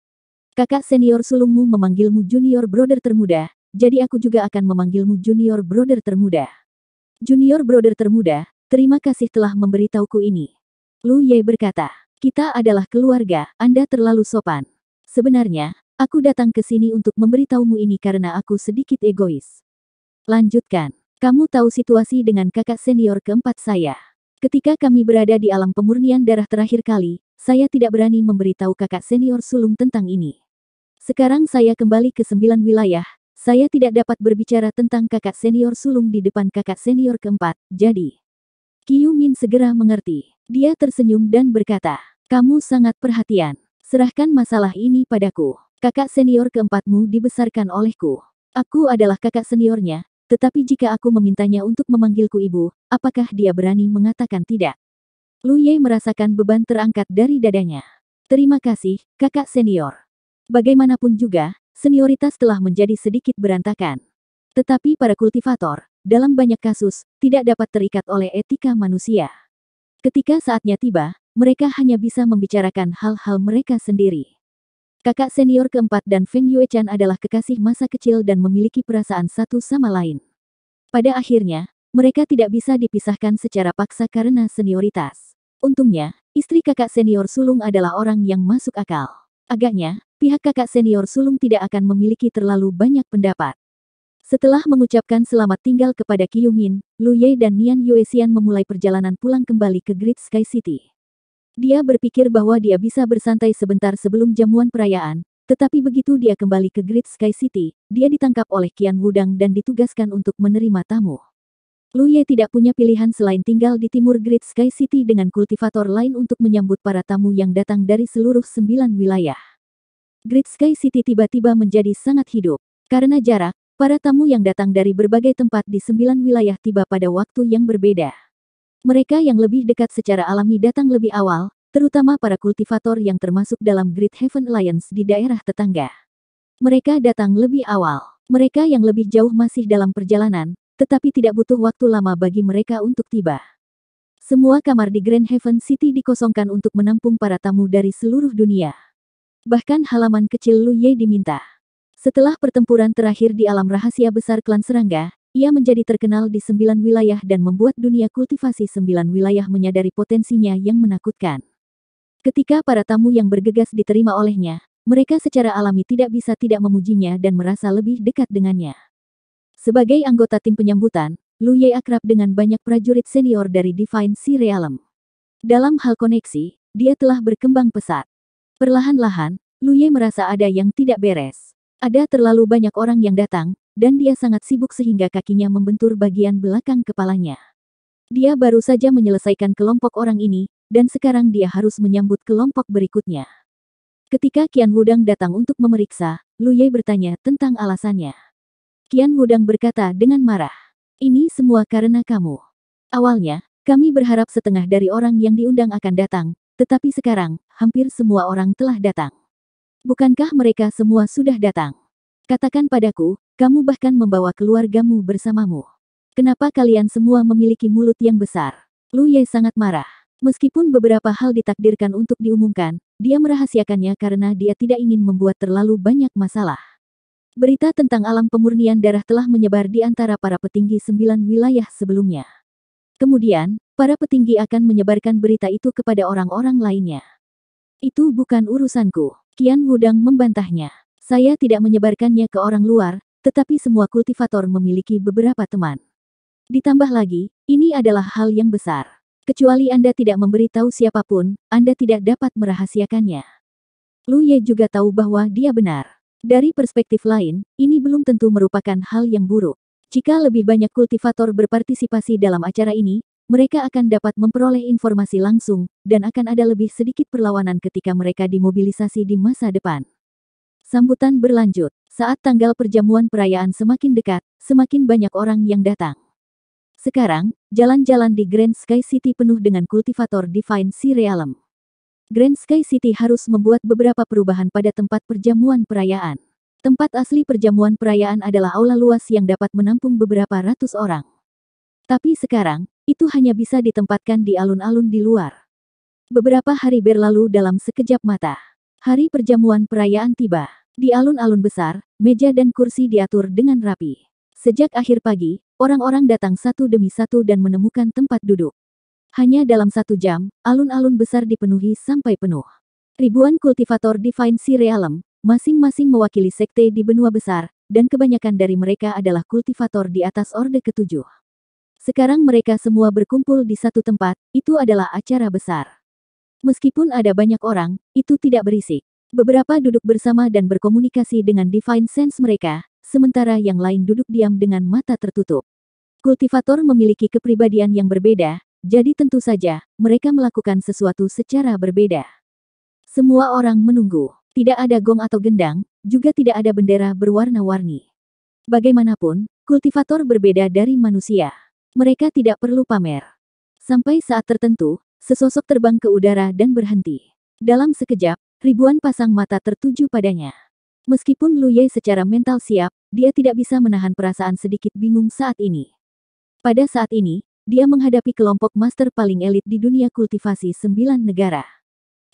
"Kakak senior sulungmu memanggilmu junior brother termuda, jadi aku juga akan memanggilmu junior brother termuda." "Junior brother termuda, terima kasih telah memberitahuku ini." Lu Ye berkata, "Kita adalah keluarga, Anda terlalu sopan. Sebenarnya, Aku datang ke sini untuk memberitahumu ini karena aku sedikit egois. Lanjutkan. Kamu tahu situasi dengan kakak senior keempat saya. Ketika kami berada di alam pemurnian darah terakhir kali, saya tidak berani memberitahu kakak senior sulung tentang ini. Sekarang saya kembali ke 9 wilayah, saya tidak dapat berbicara tentang kakak senior sulung di depan kakak senior keempat, jadi. Qiu Min segera mengerti. Dia tersenyum dan berkata, kamu sangat perhatian. Serahkan masalah ini padaku. Kakak senior keempatmu dibesarkan olehku. Aku adalah kakak seniornya. Tetapi jika aku memintanya untuk memanggilku ibu, apakah dia berani mengatakan tidak? Lu Ye merasakan beban terangkat dari dadanya. Terima kasih, kakak senior. Bagaimanapun juga, senioritas telah menjadi sedikit berantakan. Tetapi para kultivator, dalam banyak kasus, tidak dapat terikat oleh etika manusia. Ketika saatnya tiba, mereka hanya bisa membicarakan hal-hal mereka sendiri. Kakak senior keempat dan Feng Yuechan adalah kekasih masa kecil dan memiliki perasaan satu sama lain. Pada akhirnya, mereka tidak bisa dipisahkan secara paksa karena senioritas. Untungnya, istri kakak senior sulung adalah orang yang masuk akal. Agaknya, pihak kakak senior sulung tidak akan memiliki terlalu banyak pendapat. Setelah mengucapkan selamat tinggal kepada Qiu Min, Lu Ye dan Nian Yuexian memulai perjalanan pulang kembali ke Great Sky City. Dia berpikir bahwa dia bisa bersantai sebentar sebelum jamuan perayaan, tetapi begitu dia kembali ke Great Sky City, dia ditangkap oleh Qian Wudang dan ditugaskan untuk menerima tamu. Lu Ye tidak punya pilihan selain tinggal di timur Great Sky City dengan kultivator lain untuk menyambut para tamu yang datang dari seluruh 9 wilayah. Great Sky City tiba-tiba menjadi sangat hidup. Karena jarak, para tamu yang datang dari berbagai tempat di 9 wilayah tiba pada waktu yang berbeda. Mereka yang lebih dekat secara alami datang lebih awal, terutama para kultivator yang termasuk dalam Great Heaven Alliance di daerah tetangga. Mereka datang lebih awal. Mereka yang lebih jauh masih dalam perjalanan, tetapi tidak butuh waktu lama bagi mereka untuk tiba. Semua kamar di Grand Heaven City dikosongkan untuk menampung para tamu dari seluruh dunia. Bahkan halaman kecil Lu Ye diminta. Setelah pertempuran terakhir di alam rahasia besar klan serangga, ia menjadi terkenal di 9 wilayah dan membuat dunia kultivasi 9 wilayah menyadari potensinya yang menakutkan. Ketika para tamu yang bergegas diterima olehnya, mereka secara alami tidak bisa tidak memujinya dan merasa lebih dekat dengannya. Sebagai anggota tim penyambutan, Lu Ye akrab dengan banyak prajurit senior dari Divine Sea Realm. Dalam hal koneksi, dia telah berkembang pesat. Perlahan-lahan, Lu Ye merasa ada yang tidak beres. Ada terlalu banyak orang yang datang, dan dia sangat sibuk sehingga kakinya membentur bagian belakang kepalanya. Dia baru saja menyelesaikan kelompok orang ini, dan sekarang dia harus menyambut kelompok berikutnya. Ketika Qian Wudang datang untuk memeriksa, Lu Ye bertanya tentang alasannya. Qian Wudang berkata dengan marah, "Ini semua karena kamu. Awalnya, kami berharap setengah dari orang yang diundang akan datang, tetapi sekarang, hampir semua orang telah datang. Bukankah mereka semua sudah datang? Katakan padaku, kamu bahkan membawa keluargamu bersamamu. Kenapa kalian semua memiliki mulut yang besar?" Lu Ye sangat marah. Meskipun beberapa hal ditakdirkan untuk diumumkan, dia merahasiakannya karena dia tidak ingin membuat terlalu banyak masalah. Berita tentang alam pemurnian darah telah menyebar di antara para petinggi 9 wilayah sebelumnya. Kemudian, para petinggi akan menyebarkan berita itu kepada orang-orang lainnya. Itu bukan urusanku. Qian Wudang membantahnya. Saya tidak menyebarkannya ke orang luar, tetapi semua kultivator memiliki beberapa teman. Ditambah lagi, ini adalah hal yang besar. Kecuali Anda tidak memberitahu siapapun, Anda tidak dapat merahasiakannya. Lu Ye juga tahu bahwa dia benar. Dari perspektif lain, ini belum tentu merupakan hal yang buruk. Jika lebih banyak kultivator berpartisipasi dalam acara ini, mereka akan dapat memperoleh informasi langsung, dan akan ada lebih sedikit perlawanan ketika mereka dimobilisasi di masa depan. Sambutan berlanjut. Saat tanggal perjamuan perayaan semakin dekat, semakin banyak orang yang datang. Sekarang, jalan-jalan di Grand Sky City penuh dengan kultivator Divine Sea Realm. Grand Sky City harus membuat beberapa perubahan pada tempat perjamuan perayaan. Tempat asli perjamuan perayaan adalah aula luas yang dapat menampung beberapa ratus orang. Tapi sekarang, itu hanya bisa ditempatkan di alun-alun di luar. Beberapa hari berlalu dalam sekejap mata. Hari perjamuan perayaan tiba. Di alun-alun besar, meja dan kursi diatur dengan rapi. Sejak akhir pagi, orang-orang datang satu demi satu dan menemukan tempat duduk. Hanya dalam 1 jam, alun-alun besar dipenuhi sampai penuh. Ribuan kultivator Divine Sea Realm, masing-masing mewakili sekte di benua besar, dan kebanyakan dari mereka adalah kultivator di atas Orde ke-7. Sekarang mereka semua berkumpul di satu tempat, itu adalah acara besar. Meskipun ada banyak orang, itu tidak berisik. Beberapa duduk bersama dan berkomunikasi dengan Divine Sense mereka, sementara yang lain duduk diam dengan mata tertutup. Kultivator memiliki kepribadian yang berbeda, jadi tentu saja, mereka melakukan sesuatu secara berbeda. Semua orang menunggu. Tidak ada gong atau gendang, juga tidak ada bendera berwarna-warni. Bagaimanapun, kultivator berbeda dari manusia. Mereka tidak perlu pamer. Sampai saat tertentu, sesosok terbang ke udara dan berhenti. Dalam sekejap, ribuan pasang mata tertuju padanya. Meskipun Lu Ye secara mental siap, dia tidak bisa menahan perasaan sedikit bingung saat ini. Pada saat ini, dia menghadapi kelompok master paling elit di dunia kultivasi 9 negara.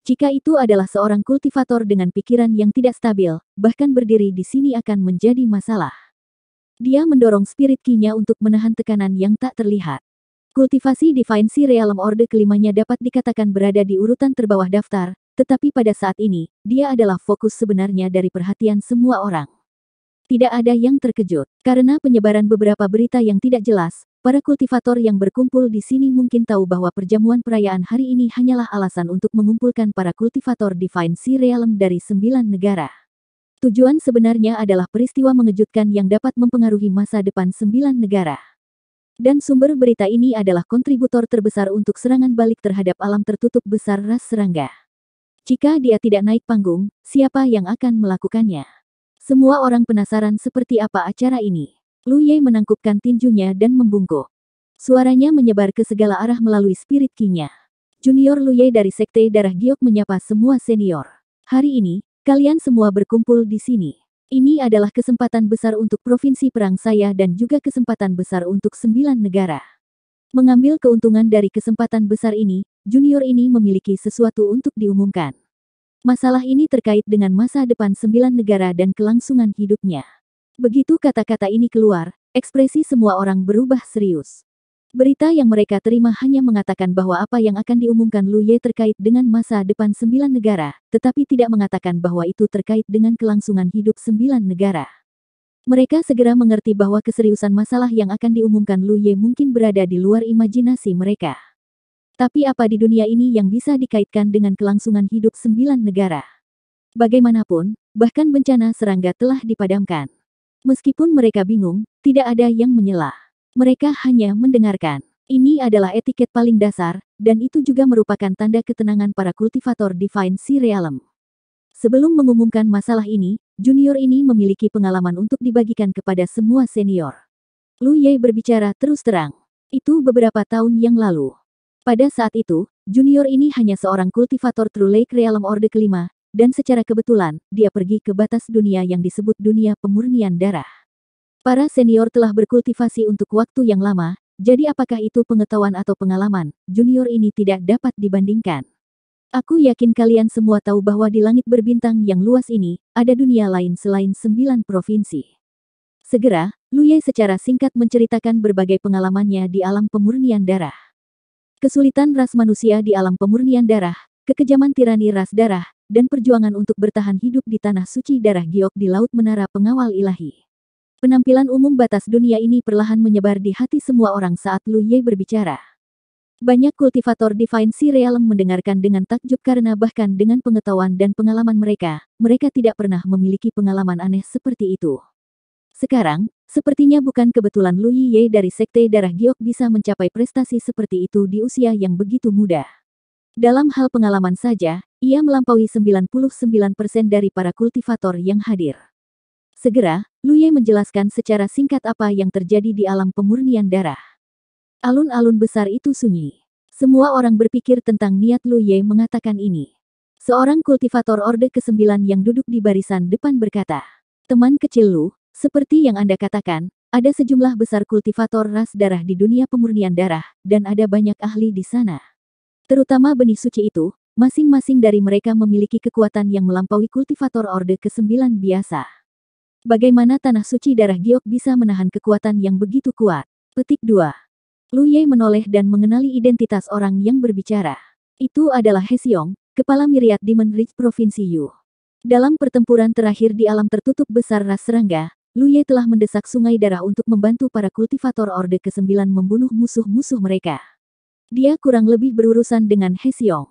Jika itu adalah seorang kultivator dengan pikiran yang tidak stabil, bahkan berdiri di sini akan menjadi masalah. Dia mendorong spirit ki-nya untuk menahan tekanan yang tak terlihat. Kultivasi Divine Sea Realm Orde kelimanya dapat dikatakan berada di urutan terbawah daftar, tetapi pada saat ini, dia adalah fokus sebenarnya dari perhatian semua orang. Tidak ada yang terkejut, karena penyebaran beberapa berita yang tidak jelas. Para kultivator yang berkumpul di sini mungkin tahu bahwa perjamuan perayaan hari ini hanyalah alasan untuk mengumpulkan para kultivator Divine Sea Realm dari 9 negara. Tujuan sebenarnya adalah peristiwa mengejutkan yang dapat mempengaruhi masa depan 9 negara. Dan sumber berita ini adalah kontributor terbesar untuk serangan balik terhadap alam tertutup besar ras serangga. Jika dia tidak naik panggung, siapa yang akan melakukannya? Semua orang penasaran seperti apa acara ini. Lu Ye menangkupkan tinjunya dan membungkuk. Suaranya menyebar ke segala arah melalui spirit ki-nya. Junior Lu Ye dari Sekte Darah Giok menyapa semua senior. Hari ini, kalian semua berkumpul di sini. Ini adalah kesempatan besar untuk provinsi perang saya dan juga kesempatan besar untuk 9 negara. Mengambil keuntungan dari kesempatan besar ini, junior ini memiliki sesuatu untuk diumumkan. Masalah ini terkait dengan masa depan 9 negara dan kelangsungan hidupnya. Begitu kata-kata ini keluar, ekspresi semua orang berubah serius. Berita yang mereka terima hanya mengatakan bahwa apa yang akan diumumkan Lu Ye terkait dengan masa depan 9 negara, tetapi tidak mengatakan bahwa itu terkait dengan kelangsungan hidup 9 negara. Mereka segera mengerti bahwa keseriusan masalah yang akan diumumkan Lu Ye mungkin berada di luar imajinasi mereka. Tapi apa di dunia ini yang bisa dikaitkan dengan kelangsungan hidup 9 negara? Bagaimanapun, bahkan bencana serangga telah dipadamkan. Meskipun mereka bingung, tidak ada yang menyela. Mereka hanya mendengarkan. Ini adalah etiket paling dasar, dan itu juga merupakan tanda ketenangan para kultivator Divine Sea Realm. Sebelum mengumumkan masalah ini, junior ini memiliki pengalaman untuk dibagikan kepada semua senior. Lu Ye berbicara terus terang. Itu beberapa tahun yang lalu. Pada saat itu, junior ini hanya seorang kultivator True Lake Realm Orde kelima, dan secara kebetulan, dia pergi ke batas dunia yang disebut dunia pemurnian darah. Para senior telah berkultivasi untuk waktu yang lama, jadi apakah itu pengetahuan atau pengalaman, junior ini tidak dapat dibandingkan. Aku yakin kalian semua tahu bahwa di langit berbintang yang luas ini, ada dunia lain selain 9 provinsi. Segera, Lu Ye secara singkat menceritakan berbagai pengalamannya di alam pemurnian darah. Kesulitan ras manusia di alam pemurnian darah, kekejaman tirani ras darah, dan perjuangan untuk bertahan hidup di tanah suci darah Giok di Laut Menara Pengawal Ilahi. Penampilan umum batas dunia ini perlahan menyebar di hati semua orang saat Lu Ye berbicara. Banyak kultivator Divine Sea Realm mendengarkan dengan takjub karena bahkan dengan pengetahuan dan pengalaman mereka, mereka tidak pernah memiliki pengalaman aneh seperti itu. Sekarang, sepertinya bukan kebetulan Lu Ye dari Sekte Darah Giok bisa mencapai prestasi seperti itu di usia yang begitu muda. Dalam hal pengalaman saja, ia melampaui 99% dari para kultivator yang hadir. Segera, Lu Ye menjelaskan secara singkat apa yang terjadi di alam pemurnian darah. Alun-alun besar itu sunyi. Semua orang berpikir tentang niat Lu Ye mengatakan ini. Seorang kultivator Orde ke-9 yang duduk di barisan depan berkata, "Teman kecil Lu, seperti yang Anda katakan, ada sejumlah besar kultivator ras darah di dunia pemurnian darah, dan ada banyak ahli di sana. Terutama benih suci itu, masing-masing dari mereka memiliki kekuatan yang melampaui kultivator Orde ke-9 biasa. Bagaimana tanah suci darah Giok bisa menahan kekuatan yang begitu kuat?" Petik 2. Lu Ye menoleh dan mengenali identitas orang yang berbicara. Itu adalah He Xiong, kepala Myriad Demon Ridge Provinsi Yu. Dalam pertempuran terakhir di alam tertutup besar ras serangga, Lu Ye telah mendesak sungai darah untuk membantu para kultivator Orde ke-9 membunuh musuh-musuh mereka. Dia kurang lebih berurusan dengan He Xiong.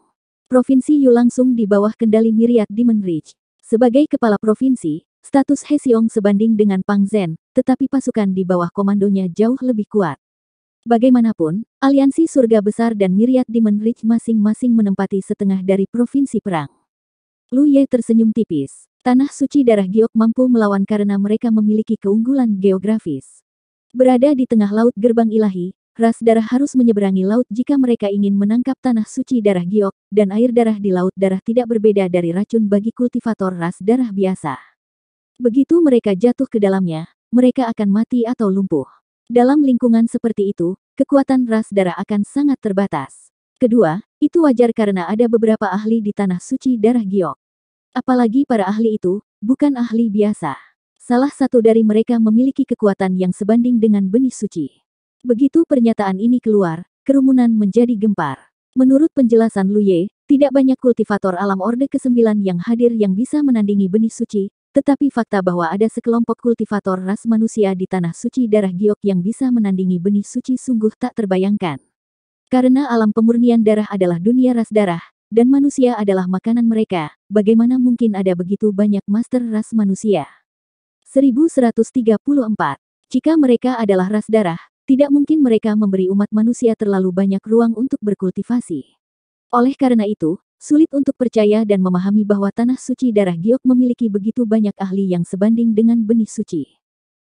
Provinsi Yu langsung di bawah kendali Myriad Demon Ridge. Sebagai kepala provinsi, status He Xiong sebanding dengan Pang Zhen, tetapi pasukan di bawah komandonya jauh lebih kuat. Bagaimanapun, aliansi surga besar dan Myriad Demon Ridge masing-masing menempati setengah dari provinsi perang. Lu Ye tersenyum tipis. Tanah suci darah Giok mampu melawan karena mereka memiliki keunggulan geografis. Berada di tengah laut gerbang ilahi, ras darah harus menyeberangi laut jika mereka ingin menangkap tanah suci darah Giok, dan air darah di laut darah tidak berbeda dari racun bagi kultivator ras darah biasa. Begitu mereka jatuh ke dalamnya, mereka akan mati atau lumpuh. Dalam lingkungan seperti itu, kekuatan ras darah akan sangat terbatas. Kedua, itu wajar karena ada beberapa ahli di tanah suci darah Giok. Apalagi para ahli itu, bukan ahli biasa. Salah satu dari mereka memiliki kekuatan yang sebanding dengan benih suci. Begitu pernyataan ini keluar, kerumunan menjadi gempar. Menurut penjelasan Lu Ye, tidak banyak kultivator alam Orde ke-9 yang hadir yang bisa menandingi benih suci, tetapi fakta bahwa ada sekelompok kultivator ras manusia di tanah suci darah Giok yang bisa menandingi benih suci sungguh tak terbayangkan. Karena alam pemurnian darah adalah dunia ras darah, dan manusia adalah makanan mereka, bagaimana mungkin ada begitu banyak master ras manusia? 1134. Jika mereka adalah ras darah, tidak mungkin mereka memberi umat manusia terlalu banyak ruang untuk berkultivasi. Oleh karena itu, sulit untuk percaya dan memahami bahwa tanah suci darah Giok memiliki begitu banyak ahli yang sebanding dengan benih suci.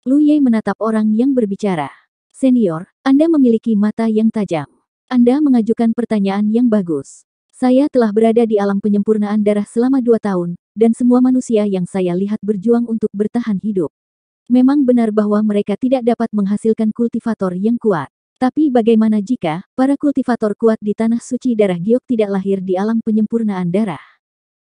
Lu Ye menatap orang yang berbicara. Senior, Anda memiliki mata yang tajam. Anda mengajukan pertanyaan yang bagus. Saya telah berada di alam penyempurnaan darah selama 2 tahun, dan semua manusia yang saya lihat berjuang untuk bertahan hidup. Memang benar bahwa mereka tidak dapat menghasilkan kultivator yang kuat. Tapi bagaimana jika para kultivator kuat di tanah suci darah Giok tidak lahir di alam penyempurnaan darah?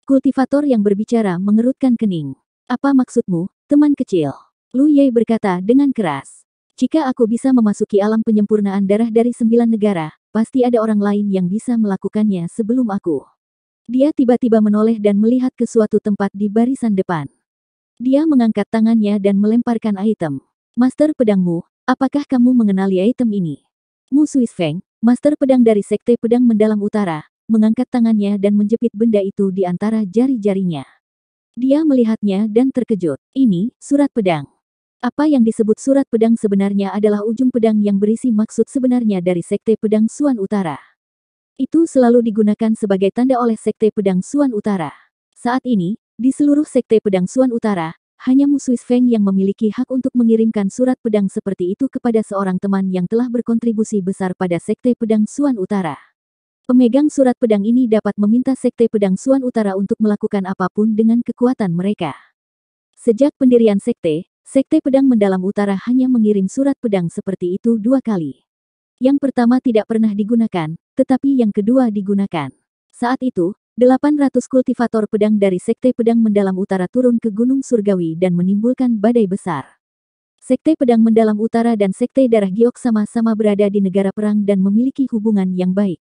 Kultivator yang berbicara mengerutkan kening. Apa maksudmu, teman kecil? Lu Ye berkata dengan keras. Jika aku bisa memasuki alam penyempurnaan darah dari 9 negara, pasti ada orang lain yang bisa melakukannya sebelum aku. Dia tiba-tiba menoleh dan melihat ke suatu tempat di barisan depan. Dia mengangkat tangannya dan melemparkan item. Master pedangmu, apakah kamu mengenali item ini? Mu Suisfeng, master pedang dari Sekte Pedang Mendalam Utara, mengangkat tangannya dan menjepit benda itu di antara jari-jarinya. Dia melihatnya dan terkejut. Ini, surat pedang. Apa yang disebut surat pedang sebenarnya adalah ujung pedang yang berisi maksud sebenarnya dari Sekte Pedang Suan Utara. Itu selalu digunakan sebagai tanda oleh Sekte Pedang Suan Utara. Saat ini, di seluruh Sekte Pedang Suan Utara, hanya Mu Suisfeng yang memiliki hak untuk mengirimkan surat pedang seperti itu kepada seorang teman yang telah berkontribusi besar pada Sekte Pedang Suan Utara. Pemegang surat pedang ini dapat meminta Sekte Pedang Suan Utara untuk melakukan apapun dengan kekuatan mereka. Sejak pendirian Sekte Pedang Mendalam Utara hanya mengirim surat pedang seperti itu 2 kali. Yang pertama tidak pernah digunakan, tetapi yang kedua digunakan. Saat itu, 800 kultivator pedang dari Sekte Pedang Mendalam Utara turun ke Gunung Surgawi dan menimbulkan badai besar. Sekte Pedang Mendalam Utara dan Sekte Darah Giok sama-sama berada di negara perang dan memiliki hubungan yang baik.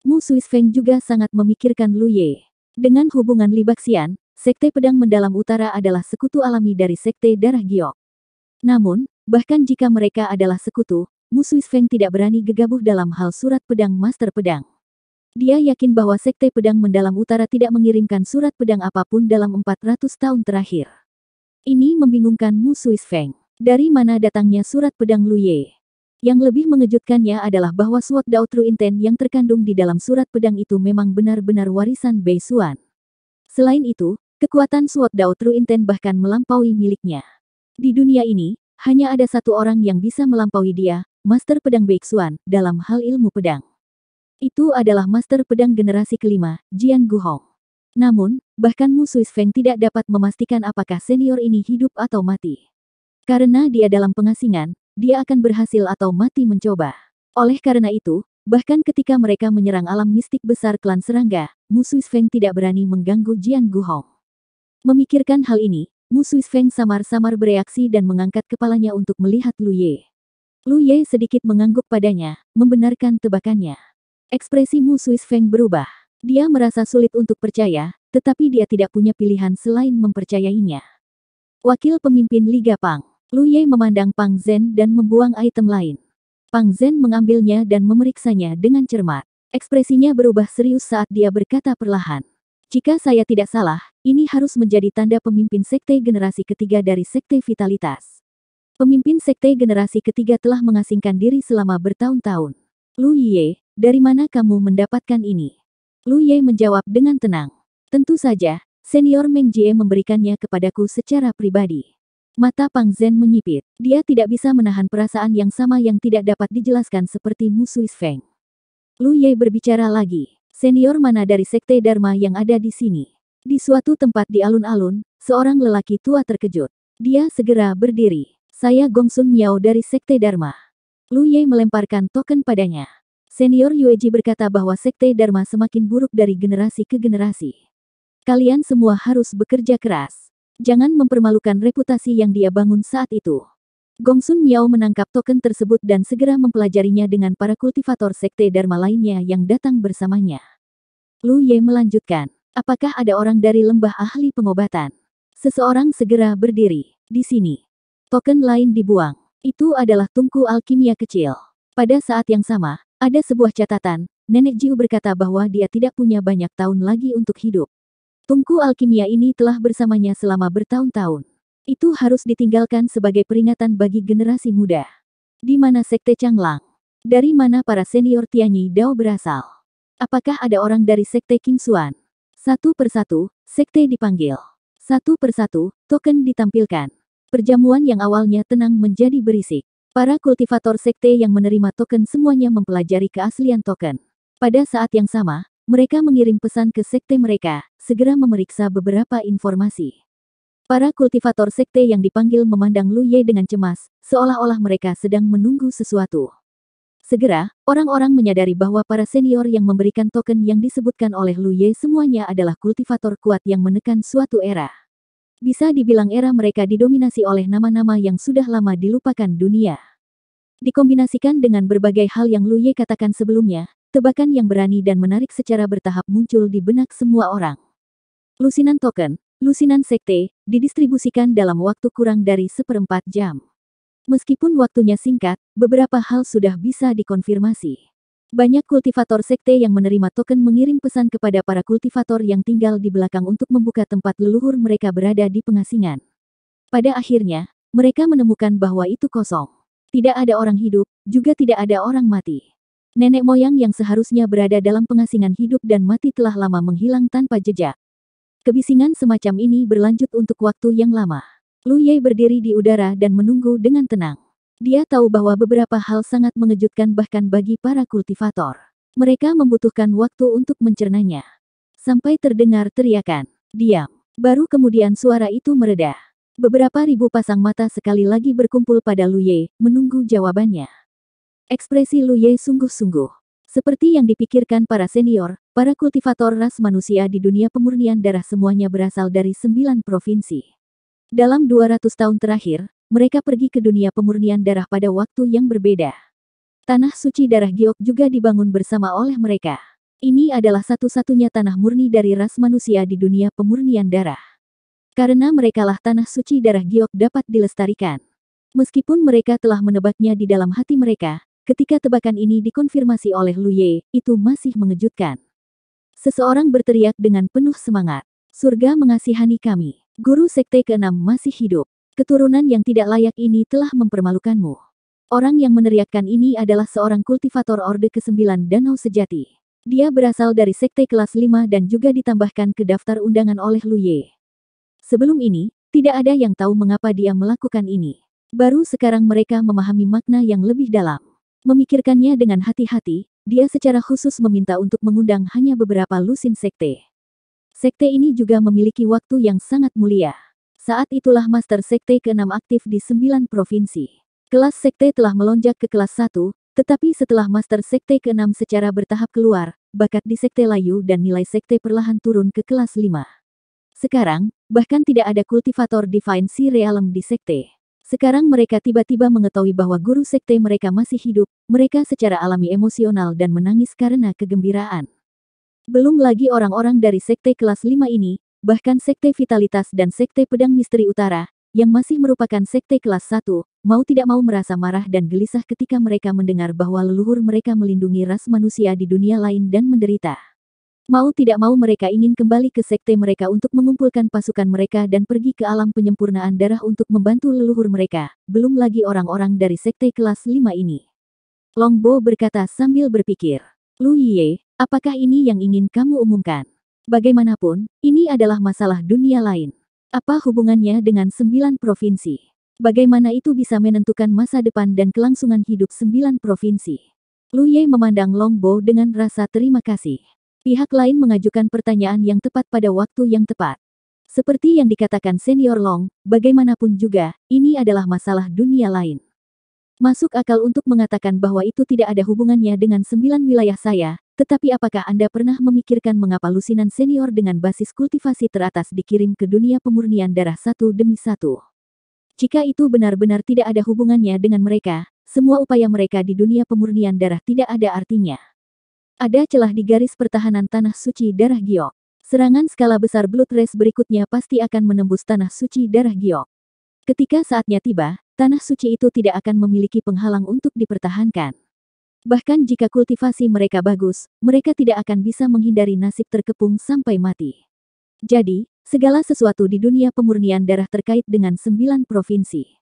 Mu Suisfeng juga sangat memikirkan Lu Ye. Dengan hubungan Libaxian, Sekte Pedang Mendalam Utara adalah sekutu alami dari Sekte Darah Giok. Namun, bahkan jika mereka adalah sekutu, Mu Suisfeng tidak berani gegabah dalam hal surat pedang master pedang. Dia yakin bahwa Sekte Pedang Mendalam Utara tidak mengirimkan surat pedang apapun dalam 400 tahun terakhir. Ini membingungkan Mu Suisfeng. Dari mana datangnya surat pedang Lu Ye? Yang lebih mengejutkannya adalah bahwa Sword Dao True Intent yang terkandung di dalam surat pedang itu memang benar-benar warisan Bei Xuan. Selain itu, kekuatan Sword Dao True Intent bahkan melampaui miliknya. Di dunia ini, hanya ada satu orang yang bisa melampaui dia, Master Pedang Bei Xuan, dalam hal ilmu pedang. Itu adalah Master Pedang generasi kelima, Jian Guhong. Namun, bahkan Mu Suisfeng tidak dapat memastikan apakah senior ini hidup atau mati. Karena dia dalam pengasingan, dia akan berhasil atau mati mencoba. Oleh karena itu, bahkan ketika mereka menyerang alam mistik besar klan serangga, Mu Suisfeng tidak berani mengganggu Jian Guhong. Memikirkan hal ini, Mu Suisfeng samar-samar bereaksi dan mengangkat kepalanya untuk melihat Lu Ye. Lu Ye sedikit mengangguk padanya, membenarkan tebakannya. Ekspresi Mu Suisfeng berubah. Dia merasa sulit untuk percaya, tetapi dia tidak punya pilihan selain mempercayainya. Wakil pemimpin Liga Pang, Lu Ye memandang Pang Zhen dan membuang item lain. Pang Zhen mengambilnya dan memeriksanya dengan cermat. Ekspresinya berubah serius saat dia berkata perlahan. Jika saya tidak salah, ini harus menjadi tanda pemimpin sekte generasi ketiga dari sekte vitalitas. Pemimpin sekte generasi ketiga telah mengasingkan diri selama bertahun-tahun. Lu Ye, dari mana kamu mendapatkan ini? Lu Ye menjawab dengan tenang. Tentu saja, senior Meng Jie memberikannya kepadaku secara pribadi. Mata Pang Zhen menyipit. Dia tidak bisa menahan perasaan yang sama yang tidak dapat dijelaskan seperti musuh Feng. Lu Ye berbicara lagi. Senior mana dari sekte Dharma yang ada di sini? Di suatu tempat di alun-alun, seorang lelaki tua terkejut. Dia segera berdiri. Saya Gongsun Miao dari sekte Dharma. Lu Ye melemparkan token padanya. Senior Yueji berkata bahwa sekte Dharma semakin buruk dari generasi ke generasi. Kalian semua harus bekerja keras. Jangan mempermalukan reputasi yang dia bangun saat itu. Gongsun Miao menangkap token tersebut dan segera mempelajarinya dengan para kultivator sekte Dharma lainnya yang datang bersamanya. Lu Ye melanjutkan, apakah ada orang dari lembah ahli pengobatan? Seseorang segera berdiri. Di sini. Token lain dibuang. Itu adalah tungku alkimia kecil. Pada saat yang sama, ada sebuah catatan. Nenek Jiu berkata bahwa dia tidak punya banyak tahun lagi untuk hidup. Tungku alkimia ini telah bersamanya selama bertahun-tahun. Itu harus ditinggalkan sebagai peringatan bagi generasi muda. Di mana sekte Changlang? Dari mana para senior Tianyi Dao berasal? Apakah ada orang dari sekte Qingxuan? Satu persatu, sekte dipanggil. Satu persatu, token ditampilkan. Perjamuan yang awalnya tenang menjadi berisik. Para kultivator sekte yang menerima token semuanya mempelajari keaslian token. Pada saat yang sama, mereka mengirim pesan ke sekte mereka, segera memeriksa beberapa informasi. Para kultivator sekte yang dipanggil memandang Lu Ye dengan cemas, seolah-olah mereka sedang menunggu sesuatu. Segera, orang-orang menyadari bahwa para senior yang memberikan token yang disebutkan oleh Lu Ye semuanya adalah kultivator kuat yang menekan suatu era. Bisa dibilang era mereka didominasi oleh nama-nama yang sudah lama dilupakan dunia. Dikombinasikan dengan berbagai hal yang Lu Ye katakan sebelumnya, tebakan yang berani dan menarik secara bertahap muncul di benak semua orang. Lusinan token, lusinan sekte, didistribusikan dalam waktu kurang dari 1/4 jam. Meskipun waktunya singkat, beberapa hal sudah bisa dikonfirmasi. Banyak kultivator sekte yang menerima token mengirim pesan kepada para kultivator yang tinggal di belakang untuk membuka tempat leluhur mereka berada di pengasingan. Pada akhirnya, mereka menemukan bahwa itu kosong. Tidak ada orang hidup, juga tidak ada orang mati. Nenek moyang yang seharusnya berada dalam pengasingan hidup dan mati telah lama menghilang tanpa jejak. Kebisingan semacam ini berlanjut untuk waktu yang lama. Lu Ye berdiri di udara dan menunggu dengan tenang. Dia tahu bahwa beberapa hal sangat mengejutkan bahkan bagi para kultivator. Mereka membutuhkan waktu untuk mencernanya. Sampai terdengar teriakan, "Diam!" Baru kemudian suara itu mereda. Beberapa ribu pasang mata sekali lagi berkumpul pada Lu Ye, menunggu jawabannya. Ekspresi Lu Ye sungguh-sungguh. Seperti yang dipikirkan para senior, para kultivator ras manusia di dunia pemurnian darah semuanya berasal dari 9 provinsi. Dalam 200 tahun terakhir, mereka pergi ke dunia pemurnian darah pada waktu yang berbeda. Tanah suci darah Giok juga dibangun bersama oleh mereka. Ini adalah satu-satunya tanah murni dari ras manusia di dunia pemurnian darah. Karena merekalah tanah suci darah Giok dapat dilestarikan. Meskipun mereka telah menebaknya di dalam hati mereka, ketika tebakan ini dikonfirmasi oleh Lu Ye, itu masih mengejutkan. Seseorang berteriak dengan penuh semangat. Surga mengasihani kami. Guru sekte ke-6 masih hidup. Keturunan yang tidak layak ini telah mempermalukanmu. Orang yang meneriakkan ini adalah seorang kultivator Orde ke-9 Danau Sejati. Dia berasal dari sekte kelas 5 dan juga ditambahkan ke daftar undangan oleh Lu Ye. Sebelum ini, tidak ada yang tahu mengapa dia melakukan ini. Baru sekarang mereka memahami makna yang lebih dalam. Memikirkannya dengan hati-hati, dia secara khusus meminta untuk mengundang hanya beberapa lusin sekte. Sekte ini juga memiliki waktu yang sangat mulia. Saat itulah Master Sekte ke-6 aktif di 9 provinsi. Kelas sekte telah melonjak ke kelas 1, tetapi setelah Master Sekte ke-6 secara bertahap keluar, bakat di Sekte Layu dan nilai sekte perlahan turun ke kelas 5. Sekarang, bahkan tidak ada kultivator Divine Sea Realm di sekte. Sekarang mereka tiba-tiba mengetahui bahwa guru sekte mereka masih hidup, mereka secara alami emosional dan menangis karena kegembiraan. Belum lagi orang-orang dari Sekte kelas 5 ini, bahkan Sekte Vitalitas dan Sekte Pedang Misteri Utara, yang masih merupakan Sekte kelas 1, mau tidak mau merasa marah dan gelisah ketika mereka mendengar bahwa leluhur mereka melindungi ras manusia di dunia lain dan menderita. Mau tidak mau mereka ingin kembali ke sekte mereka untuk mengumpulkan pasukan mereka dan pergi ke alam penyempurnaan darah untuk membantu leluhur mereka, belum lagi orang-orang dari sekte kelas 5 ini. Longbo berkata sambil berpikir, Lu Yie, apakah ini yang ingin kamu umumkan? Bagaimanapun, ini adalah masalah dunia lain. Apa hubungannya dengan 9 provinsi? Bagaimana itu bisa menentukan masa depan dan kelangsungan hidup 9 provinsi? Lu Yie memandang Longbo dengan rasa terima kasih. Pihak lain mengajukan pertanyaan yang tepat pada waktu yang tepat. Seperti yang dikatakan Senior Long, bagaimanapun juga, ini adalah masalah dunia lain. Masuk akal untuk mengatakan bahwa itu tidak ada hubungannya dengan 9 wilayah saya, tetapi apakah Anda pernah memikirkan mengapa lusinan senior dengan basis kultivasi teratas dikirim ke dunia pemurnian darah satu demi satu? Jika itu benar-benar tidak ada hubungannya dengan mereka, semua upaya mereka di dunia pemurnian darah tidak ada artinya. Ada celah di garis pertahanan tanah suci darah giok. Serangan skala besar Blood Race berikutnya pasti akan menembus tanah suci darah giok. Ketika saatnya tiba, tanah suci itu tidak akan memiliki penghalang untuk dipertahankan. Bahkan jika kultivasi mereka bagus, mereka tidak akan bisa menghindari nasib terkepung sampai mati. Jadi, segala sesuatu di dunia pemurnian darah terkait dengan 9 provinsi.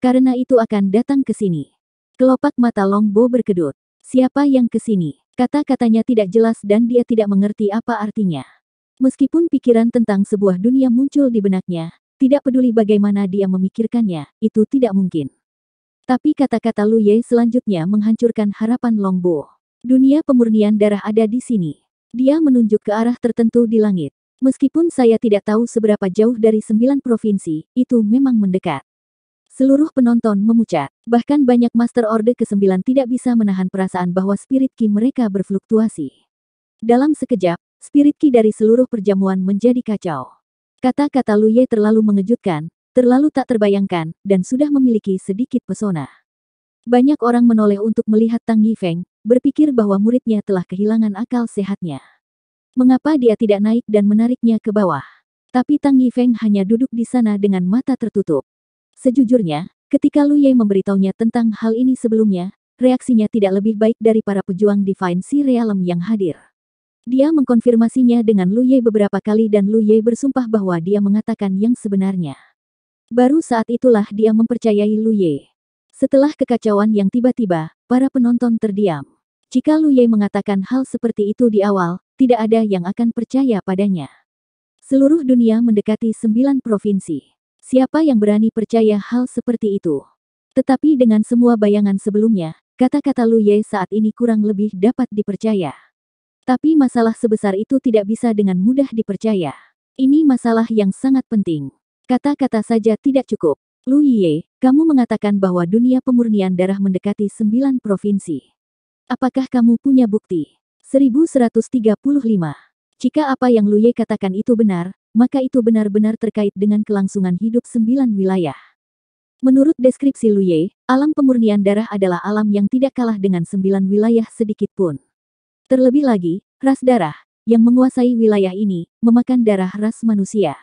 Karena itu akan datang ke sini. Kelopak mata Longbo berkedut. Siapa yang ke sini? Kata-katanya tidak jelas dan dia tidak mengerti apa artinya. Meskipun pikiran tentang sebuah dunia muncul di benaknya, tidak peduli bagaimana dia memikirkannya, itu tidak mungkin. Tapi kata-kata Lu Yie selanjutnya menghancurkan harapan Longbo. Dunia pemurnian darah ada di sini. Dia menunjuk ke arah tertentu di langit. Meskipun saya tidak tahu seberapa jauh dari 9 provinsi, itu memang mendekat. Seluruh penonton memucat. Bahkan banyak Master Orde ke-9 tidak bisa menahan perasaan bahwa spirit ki mereka berfluktuasi. Dalam sekejap, spirit ki dari seluruh perjamuan menjadi kacau. Kata-kata Lu Yie terlalu mengejutkan, terlalu tak terbayangkan, dan sudah memiliki sedikit pesona. Banyak orang menoleh untuk melihat Tang Yifeng, berpikir bahwa muridnya telah kehilangan akal sehatnya. Mengapa dia tidak naik dan menariknya ke bawah? Tapi Tang Yifeng hanya duduk di sana dengan mata tertutup. Sejujurnya, ketika Lu Yie memberitahunya tentang hal ini sebelumnya, reaksinya tidak lebih baik dari para pejuang Divine Sea Realm yang hadir. Dia mengkonfirmasinya dengan Lu Yie beberapa kali dan Lu Yie bersumpah bahwa dia mengatakan yang sebenarnya. Baru saat itulah dia mempercayai Lu Yie. Setelah kekacauan yang tiba-tiba, para penonton terdiam. Jika Lu Yie mengatakan hal seperti itu di awal, tidak ada yang akan percaya padanya. Seluruh dunia mendekati 9 provinsi. Siapa yang berani percaya hal seperti itu? Tetapi dengan semua bayangan sebelumnya, kata-kata Lu Yie saat ini kurang lebih dapat dipercaya. Tapi masalah sebesar itu tidak bisa dengan mudah dipercaya. Ini masalah yang sangat penting. Kata-kata saja tidak cukup. Lu Yie, kamu mengatakan bahwa dunia pemurnian darah mendekati 9 provinsi. Apakah kamu punya bukti? 1135. Jika apa yang Lu Yie katakan itu benar, maka itu benar-benar terkait dengan kelangsungan hidup 9 wilayah. Menurut deskripsi Lu Yie, alam pemurnian darah adalah alam yang tidak kalah dengan 9 wilayah sedikit pun. Terlebih lagi, ras darah, yang menguasai wilayah ini, memakan darah ras manusia.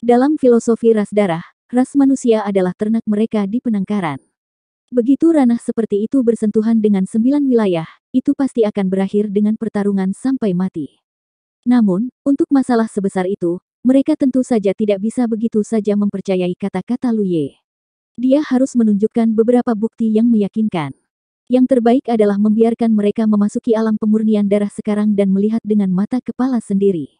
Dalam filosofi ras darah, ras manusia adalah ternak mereka di penangkaran. Begitu ranah seperti itu bersentuhan dengan 9 wilayah, itu pasti akan berakhir dengan pertarungan sampai mati. Namun, untuk masalah sebesar itu, mereka tentu saja tidak bisa begitu saja mempercayai kata-kata Lu Yie. Dia harus menunjukkan beberapa bukti yang meyakinkan. Yang terbaik adalah membiarkan mereka memasuki alam pemurnian darah sekarang dan melihat dengan mata kepala sendiri.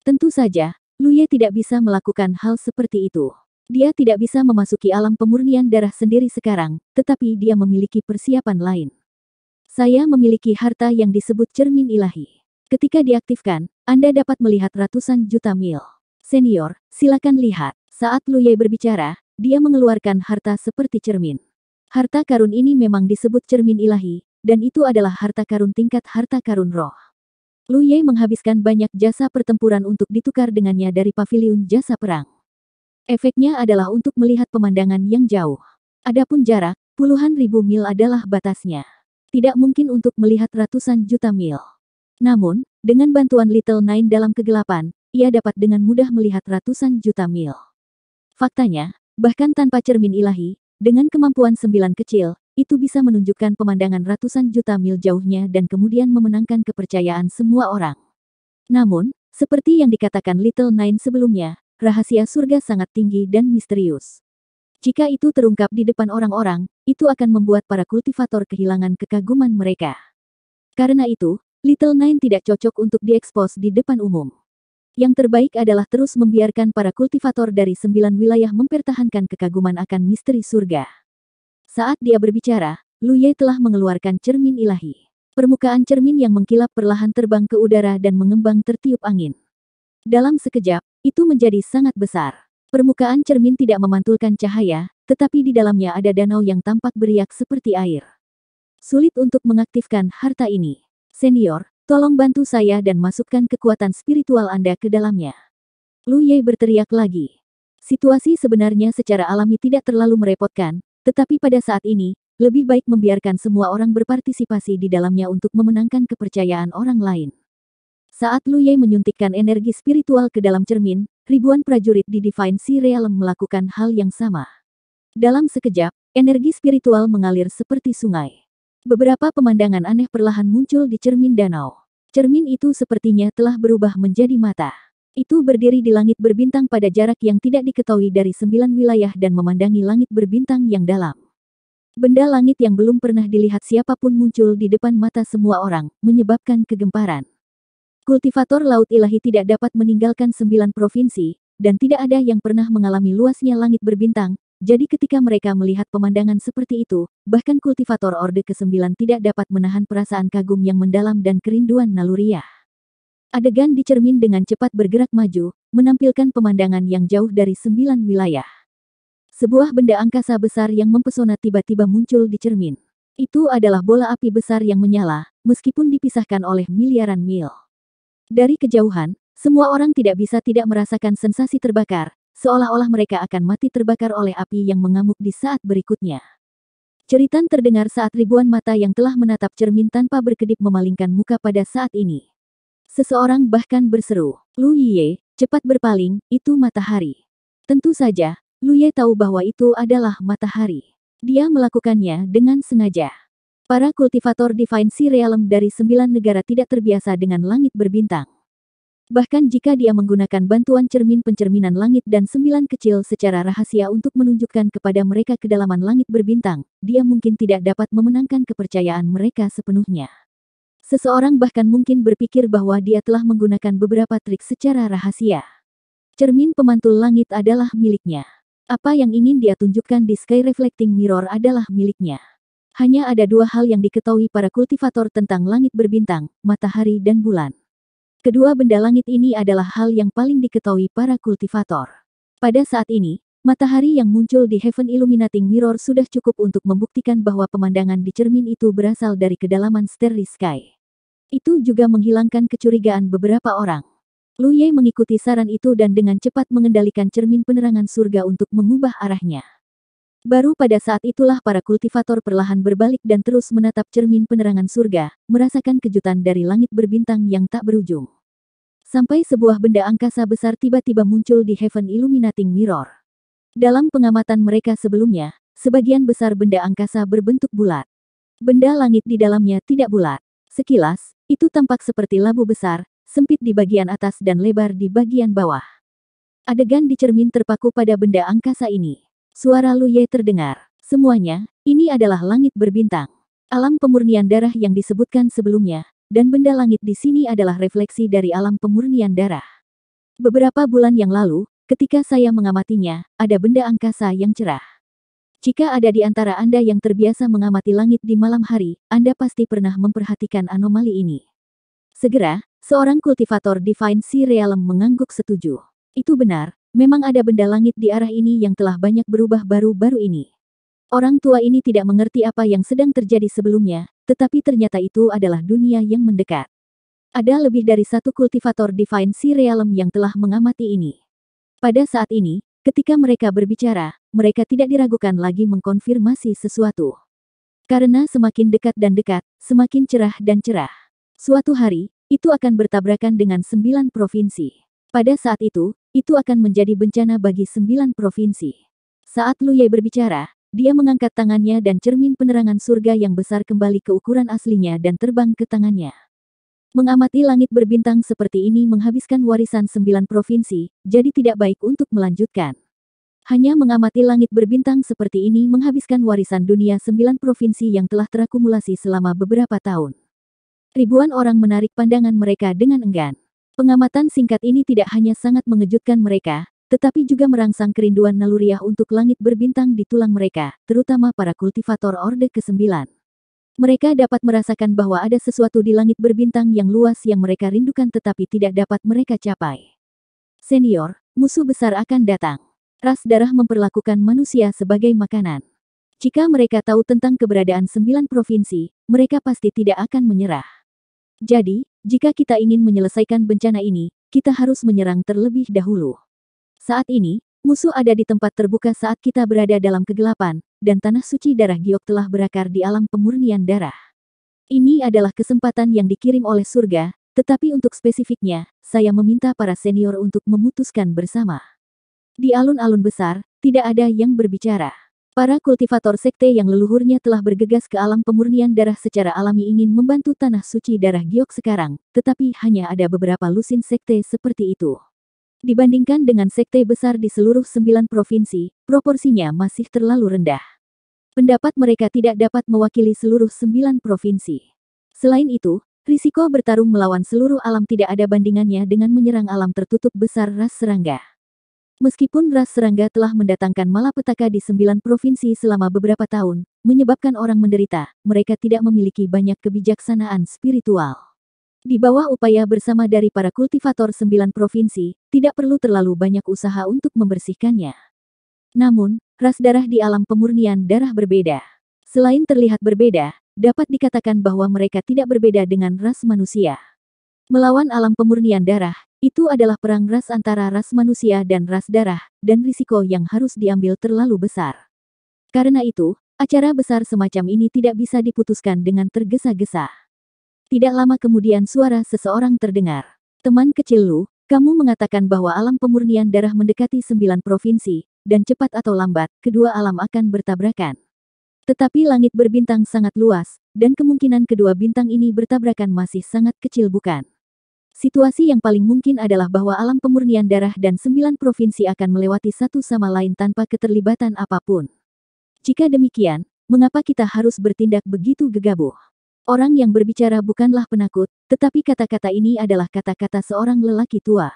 Tentu saja, Lu Yie tidak bisa melakukan hal seperti itu. Dia tidak bisa memasuki alam pemurnian darah sendiri sekarang, tetapi dia memiliki persiapan lain. Saya memiliki harta yang disebut cermin ilahi. Ketika diaktifkan, Anda dapat melihat ratusan juta mil. Senior, silakan lihat. Saat Lu Yie berbicara, dia mengeluarkan harta seperti cermin. Harta karun ini memang disebut cermin ilahi, dan itu adalah harta karun tingkat harta karun roh. Lu Yie menghabiskan banyak jasa pertempuran untuk ditukar dengannya dari paviliun jasa perang. Efeknya adalah untuk melihat pemandangan yang jauh. Adapun jarak, puluhan ribu mil adalah batasnya. Tidak mungkin untuk melihat ratusan juta mil. Namun, dengan bantuan Little Nine dalam kegelapan, ia dapat dengan mudah melihat ratusan juta mil. Faktanya, bahkan tanpa cermin ilahi, dengan kemampuan 9 kecil, itu bisa menunjukkan pemandangan ratusan juta mil jauhnya dan kemudian memenangkan kepercayaan semua orang. Namun, seperti yang dikatakan Little Nine sebelumnya, rahasia surga sangat tinggi dan misterius. Jika itu terungkap di depan orang-orang, itu akan membuat para kultivator kehilangan kekaguman mereka. Karena itu, Little Nine tidak cocok untuk diekspos di depan umum. Yang terbaik adalah terus membiarkan para kultivator dari 9 wilayah mempertahankan kekaguman akan misteri surga. Saat dia berbicara, Lu Ye telah mengeluarkan cermin ilahi. Permukaan cermin yang mengkilap perlahan terbang ke udara dan mengembang tertiup angin. Dalam sekejap, itu menjadi sangat besar. Permukaan cermin tidak memantulkan cahaya, tetapi di dalamnya ada danau yang tampak beriak seperti air. Sulit untuk mengaktifkan harta ini. Senior, tolong bantu saya dan masukkan kekuatan spiritual Anda ke dalamnya. Lu Ye berteriak lagi. Situasi sebenarnya secara alami tidak terlalu merepotkan, tetapi pada saat ini, lebih baik membiarkan semua orang berpartisipasi di dalamnya untuk memenangkan kepercayaan orang lain. Saat Lu Ye menyuntikkan energi spiritual ke dalam cermin, ribuan prajurit di Divine Sea Realm melakukan hal yang sama. Dalam sekejap, energi spiritual mengalir seperti sungai. Beberapa pemandangan aneh perlahan muncul di cermin danau. Cermin itu sepertinya telah berubah menjadi mata. Itu berdiri di langit berbintang pada jarak yang tidak diketahui dari 9 wilayah dan memandangi langit berbintang yang dalam. Benda langit yang belum pernah dilihat siapapun muncul di depan mata semua orang, menyebabkan kegemparan. Kultivator Laut Ilahi tidak dapat meninggalkan 9 provinsi, dan tidak ada yang pernah mengalami luasnya langit berbintang, jadi ketika mereka melihat pemandangan seperti itu, bahkan kultivator Orde ke-9 tidak dapat menahan perasaan kagum yang mendalam dan kerinduan naluriah. Adegan di cermin dengan cepat bergerak maju, menampilkan pemandangan yang jauh dari 9 wilayah. Sebuah benda angkasa besar yang mempesona tiba-tiba muncul di cermin. Itu adalah bola api besar yang menyala, meskipun dipisahkan oleh miliaran mil. Dari kejauhan, semua orang tidak bisa tidak merasakan sensasi terbakar, seolah-olah mereka akan mati terbakar oleh api yang mengamuk di saat berikutnya. Ceritan terdengar saat ribuan mata yang telah menatap cermin tanpa berkedip memalingkan muka pada saat ini. Seseorang bahkan berseru, "Lu Ye, cepat berpaling, itu matahari." Tentu saja, Lu Ye tahu bahwa itu adalah matahari. Dia melakukannya dengan sengaja. Para kultivator Divine Sea Realm dari 9 negara tidak terbiasa dengan langit berbintang. Bahkan jika dia menggunakan bantuan cermin pencerminan langit dan 9 kecil secara rahasia untuk menunjukkan kepada mereka kedalaman langit berbintang, dia mungkin tidak dapat memenangkan kepercayaan mereka sepenuhnya. Seseorang bahkan mungkin berpikir bahwa dia telah menggunakan beberapa trik secara rahasia. Cermin pemantul langit adalah miliknya. Apa yang ingin dia tunjukkan di Sky Reflecting Mirror adalah miliknya. Hanya ada 2 hal yang diketahui para kultivator tentang langit berbintang, matahari dan bulan. Kedua benda langit ini adalah hal yang paling diketahui para kultivator. Pada saat ini, matahari yang muncul di Heaven Illuminating Mirror sudah cukup untuk membuktikan bahwa pemandangan di cermin itu berasal dari kedalaman Starry Sky. Itu juga menghilangkan kecurigaan beberapa orang. Lu Ye mengikuti saran itu dan dengan cepat mengendalikan cermin penerangan surga untuk mengubah arahnya. Baru pada saat itulah para kultivator perlahan berbalik dan terus menatap cermin penerangan surga, merasakan kejutan dari langit berbintang yang tak berujung. Sampai sebuah benda angkasa besar tiba-tiba muncul di Heaven Illuminating Mirror. Dalam pengamatan mereka sebelumnya, sebagian besar benda angkasa berbentuk bulat. Benda langit di dalamnya tidak bulat. Sekilas, itu tampak seperti labu besar, sempit di bagian atas dan lebar di bagian bawah. Adegan di cermin terpaku pada benda angkasa ini. Suara Lu Ye terdengar. Semuanya, ini adalah langit berbintang. Alam pemurnian darah yang disebutkan sebelumnya, dan benda langit di sini adalah refleksi dari alam pemurnian darah. Beberapa bulan yang lalu, ketika saya mengamatinya, ada benda angkasa yang cerah. Jika ada di antara Anda yang terbiasa mengamati langit di malam hari, Anda pasti pernah memperhatikan anomali ini. Segera, seorang kultivator Divine Sea Realm mengangguk setuju. Itu benar. Memang ada benda langit di arah ini yang telah banyak berubah baru-baru ini. Orang tua ini tidak mengerti apa yang sedang terjadi sebelumnya, tetapi ternyata itu adalah dunia yang mendekat. Ada lebih dari 1 kultivator Divine Sea Realm yang telah mengamati ini. Pada saat ini, ketika mereka berbicara, mereka tidak diragukan lagi mengkonfirmasi sesuatu. Karena semakin dekat dan dekat, semakin cerah dan cerah. Suatu hari, itu akan bertabrakan dengan 9 provinsi. Pada saat itu akan menjadi bencana bagi 9 provinsi. Saat Lu Ye berbicara, dia mengangkat tangannya dan cermin penerangan surga yang besar kembali ke ukuran aslinya dan terbang ke tangannya. Mengamati langit berbintang seperti ini menghabiskan warisan 9 provinsi, jadi tidak baik untuk melanjutkan. Hanya mengamati langit berbintang seperti ini menghabiskan warisan dunia 9 provinsi yang telah terakumulasi selama beberapa tahun. Ribuan orang menarik pandangan mereka dengan enggan. Pengamatan singkat ini tidak hanya sangat mengejutkan mereka, tetapi juga merangsang kerinduan naluriah untuk langit berbintang di tulang mereka, terutama para kultivator Orde ke-9. Mereka dapat merasakan bahwa ada sesuatu di langit berbintang yang luas yang mereka rindukan tetapi tidak dapat mereka capai. Senior, musuh besar akan datang. Ras darah memperlakukan manusia sebagai makanan. Jika mereka tahu tentang keberadaan 9 provinsi, mereka pasti tidak akan menyerah. Jadi, jika kita ingin menyelesaikan bencana ini, kita harus menyerang terlebih dahulu. Saat ini, musuh ada di tempat terbuka saat kita berada dalam kegelapan, dan tanah suci darah giok telah berakar di alam pemurnian darah. Ini adalah kesempatan yang dikirim oleh surga, tetapi untuk spesifiknya, saya meminta para senior untuk memutuskan bersama. Di alun-alun besar, tidak ada yang berbicara. Para kultivator sekte yang leluhurnya telah bergegas ke alam pemurnian darah secara alami ingin membantu tanah suci darah giok sekarang, tetapi hanya ada beberapa lusin sekte seperti itu. Dibandingkan dengan sekte besar di seluruh 9 provinsi, proporsinya masih terlalu rendah. Pendapat mereka tidak dapat mewakili seluruh 9 provinsi. Selain itu, risiko bertarung melawan seluruh alam tidak ada bandingannya dengan menyerang alam tertutup besar ras serangga. Meskipun ras serangga telah mendatangkan malapetaka di 9 provinsi selama beberapa tahun, menyebabkan orang menderita, mereka tidak memiliki banyak kebijaksanaan spiritual. Di bawah upaya bersama dari para kultivator 9 provinsi, tidak perlu terlalu banyak usaha untuk membersihkannya. Namun, ras darah di alam pemurnian darah berbeda. Selain terlihat berbeda, dapat dikatakan bahwa mereka tidak berbeda dengan ras manusia. Melawan alam pemurnian darah, itu adalah perang ras antara ras manusia dan ras darah, dan risiko yang harus diambil terlalu besar. Karena itu, acara besar semacam ini tidak bisa diputuskan dengan tergesa-gesa. Tidak lama kemudian suara seseorang terdengar. Teman kecil Lu, kamu mengatakan bahwa alam pemurnian darah mendekati 9 provinsi, dan cepat atau lambat, kedua alam akan bertabrakan. Tetapi langit berbintang sangat luas, dan kemungkinan kedua bintang ini bertabrakan masih sangat kecil bukan? Situasi yang paling mungkin adalah bahwa alam pemurnian darah dan 9 provinsi akan melewati satu sama lain tanpa keterlibatan apapun. Jika demikian, mengapa kita harus bertindak begitu gegabah? Orang yang berbicara bukanlah penakut, tetapi kata-kata ini adalah kata-kata seorang lelaki tua.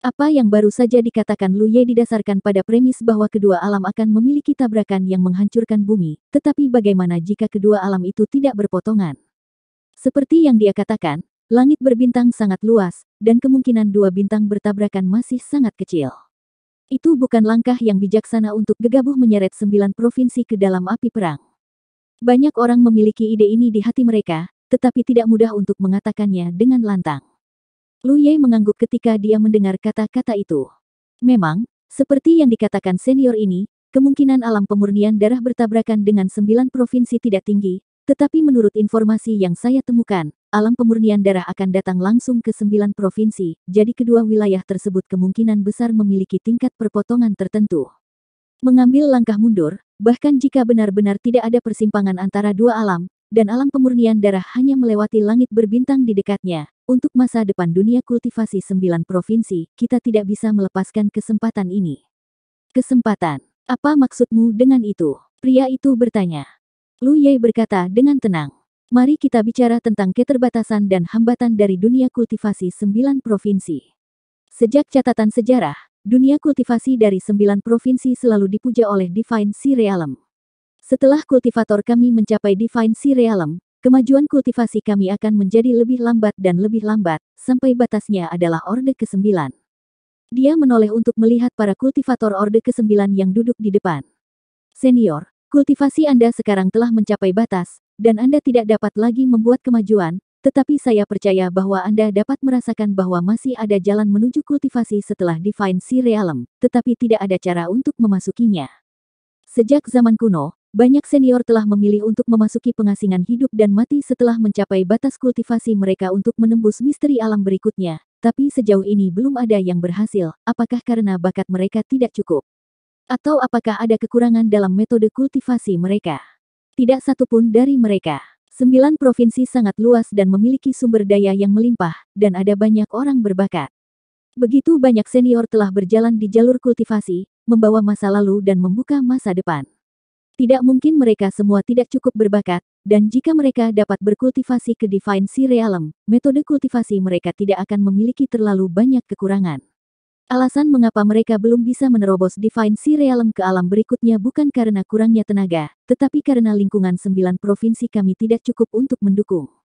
Apa yang baru saja dikatakan Lu Ye didasarkan pada premis bahwa kedua alam akan memiliki tabrakan yang menghancurkan bumi, tetapi bagaimana jika kedua alam itu tidak berpotongan? Seperti yang dia katakan, langit berbintang sangat luas, dan kemungkinan dua bintang bertabrakan masih sangat kecil. Itu bukan langkah yang bijaksana untuk gegabah menyeret 9 provinsi ke dalam api perang. Banyak orang memiliki ide ini di hati mereka, tetapi tidak mudah untuk mengatakannya dengan lantang. Lu Ye mengangguk ketika dia mendengar kata-kata itu. Memang, seperti yang dikatakan senior ini, kemungkinan alam pemurnian darah bertabrakan dengan 9 provinsi tidak tinggi, tetapi menurut informasi yang saya temukan, alam pemurnian darah akan datang langsung ke 9 provinsi, jadi kedua wilayah tersebut kemungkinan besar memiliki tingkat perpotongan tertentu. Mengambil langkah mundur, bahkan jika benar-benar tidak ada persimpangan antara dua alam, dan alam pemurnian darah hanya melewati langit berbintang di dekatnya, untuk masa depan dunia kultivasi 9 provinsi, kita tidak bisa melepaskan kesempatan ini. Kesempatan? Apa maksudmu dengan itu? Pria itu bertanya. Lu Ye berkata dengan tenang. Mari kita bicara tentang keterbatasan dan hambatan dari dunia kultivasi 9 provinsi. Sejak catatan sejarah, dunia kultivasi dari 9 provinsi selalu dipuja oleh Divine Sea Realm. Setelah kultivator kami mencapai Divine Sea Realm, kemajuan kultivasi kami akan menjadi lebih lambat dan lebih lambat, sampai batasnya adalah Orde ke-9. Dia menoleh untuk melihat para kultivator Orde ke-9 yang duduk di depan. Senior, kultivasi Anda sekarang telah mencapai batas, dan Anda tidak dapat lagi membuat kemajuan, tetapi saya percaya bahwa Anda dapat merasakan bahwa masih ada jalan menuju kultivasi setelah Divine Sea Realm, tetapi tidak ada cara untuk memasukinya. Sejak zaman kuno, Banyak senior telah memilih untuk memasuki pengasingan hidup dan mati setelah mencapai batas kultivasi mereka untuk menembus misteri alam berikutnya, tapi sejauh ini belum ada yang berhasil. Apakah karena bakat mereka tidak cukup? Atau apakah ada kekurangan dalam metode kultivasi mereka? Tidak satu pun dari mereka. 9 provinsi sangat luas dan memiliki sumber daya yang melimpah, dan ada banyak orang berbakat. Begitu banyak senior telah berjalan di jalur kultivasi, membawa masa lalu dan membuka masa depan. Tidak mungkin mereka semua tidak cukup berbakat, dan jika mereka dapat berkultivasi ke Divine Sea Realm, metode kultivasi mereka tidak akan memiliki terlalu banyak kekurangan. Alasan mengapa mereka belum bisa menerobos Divine Sea Realm ke alam berikutnya bukan karena kurangnya tenaga, tetapi karena lingkungan 9 provinsi kami tidak cukup untuk mendukung.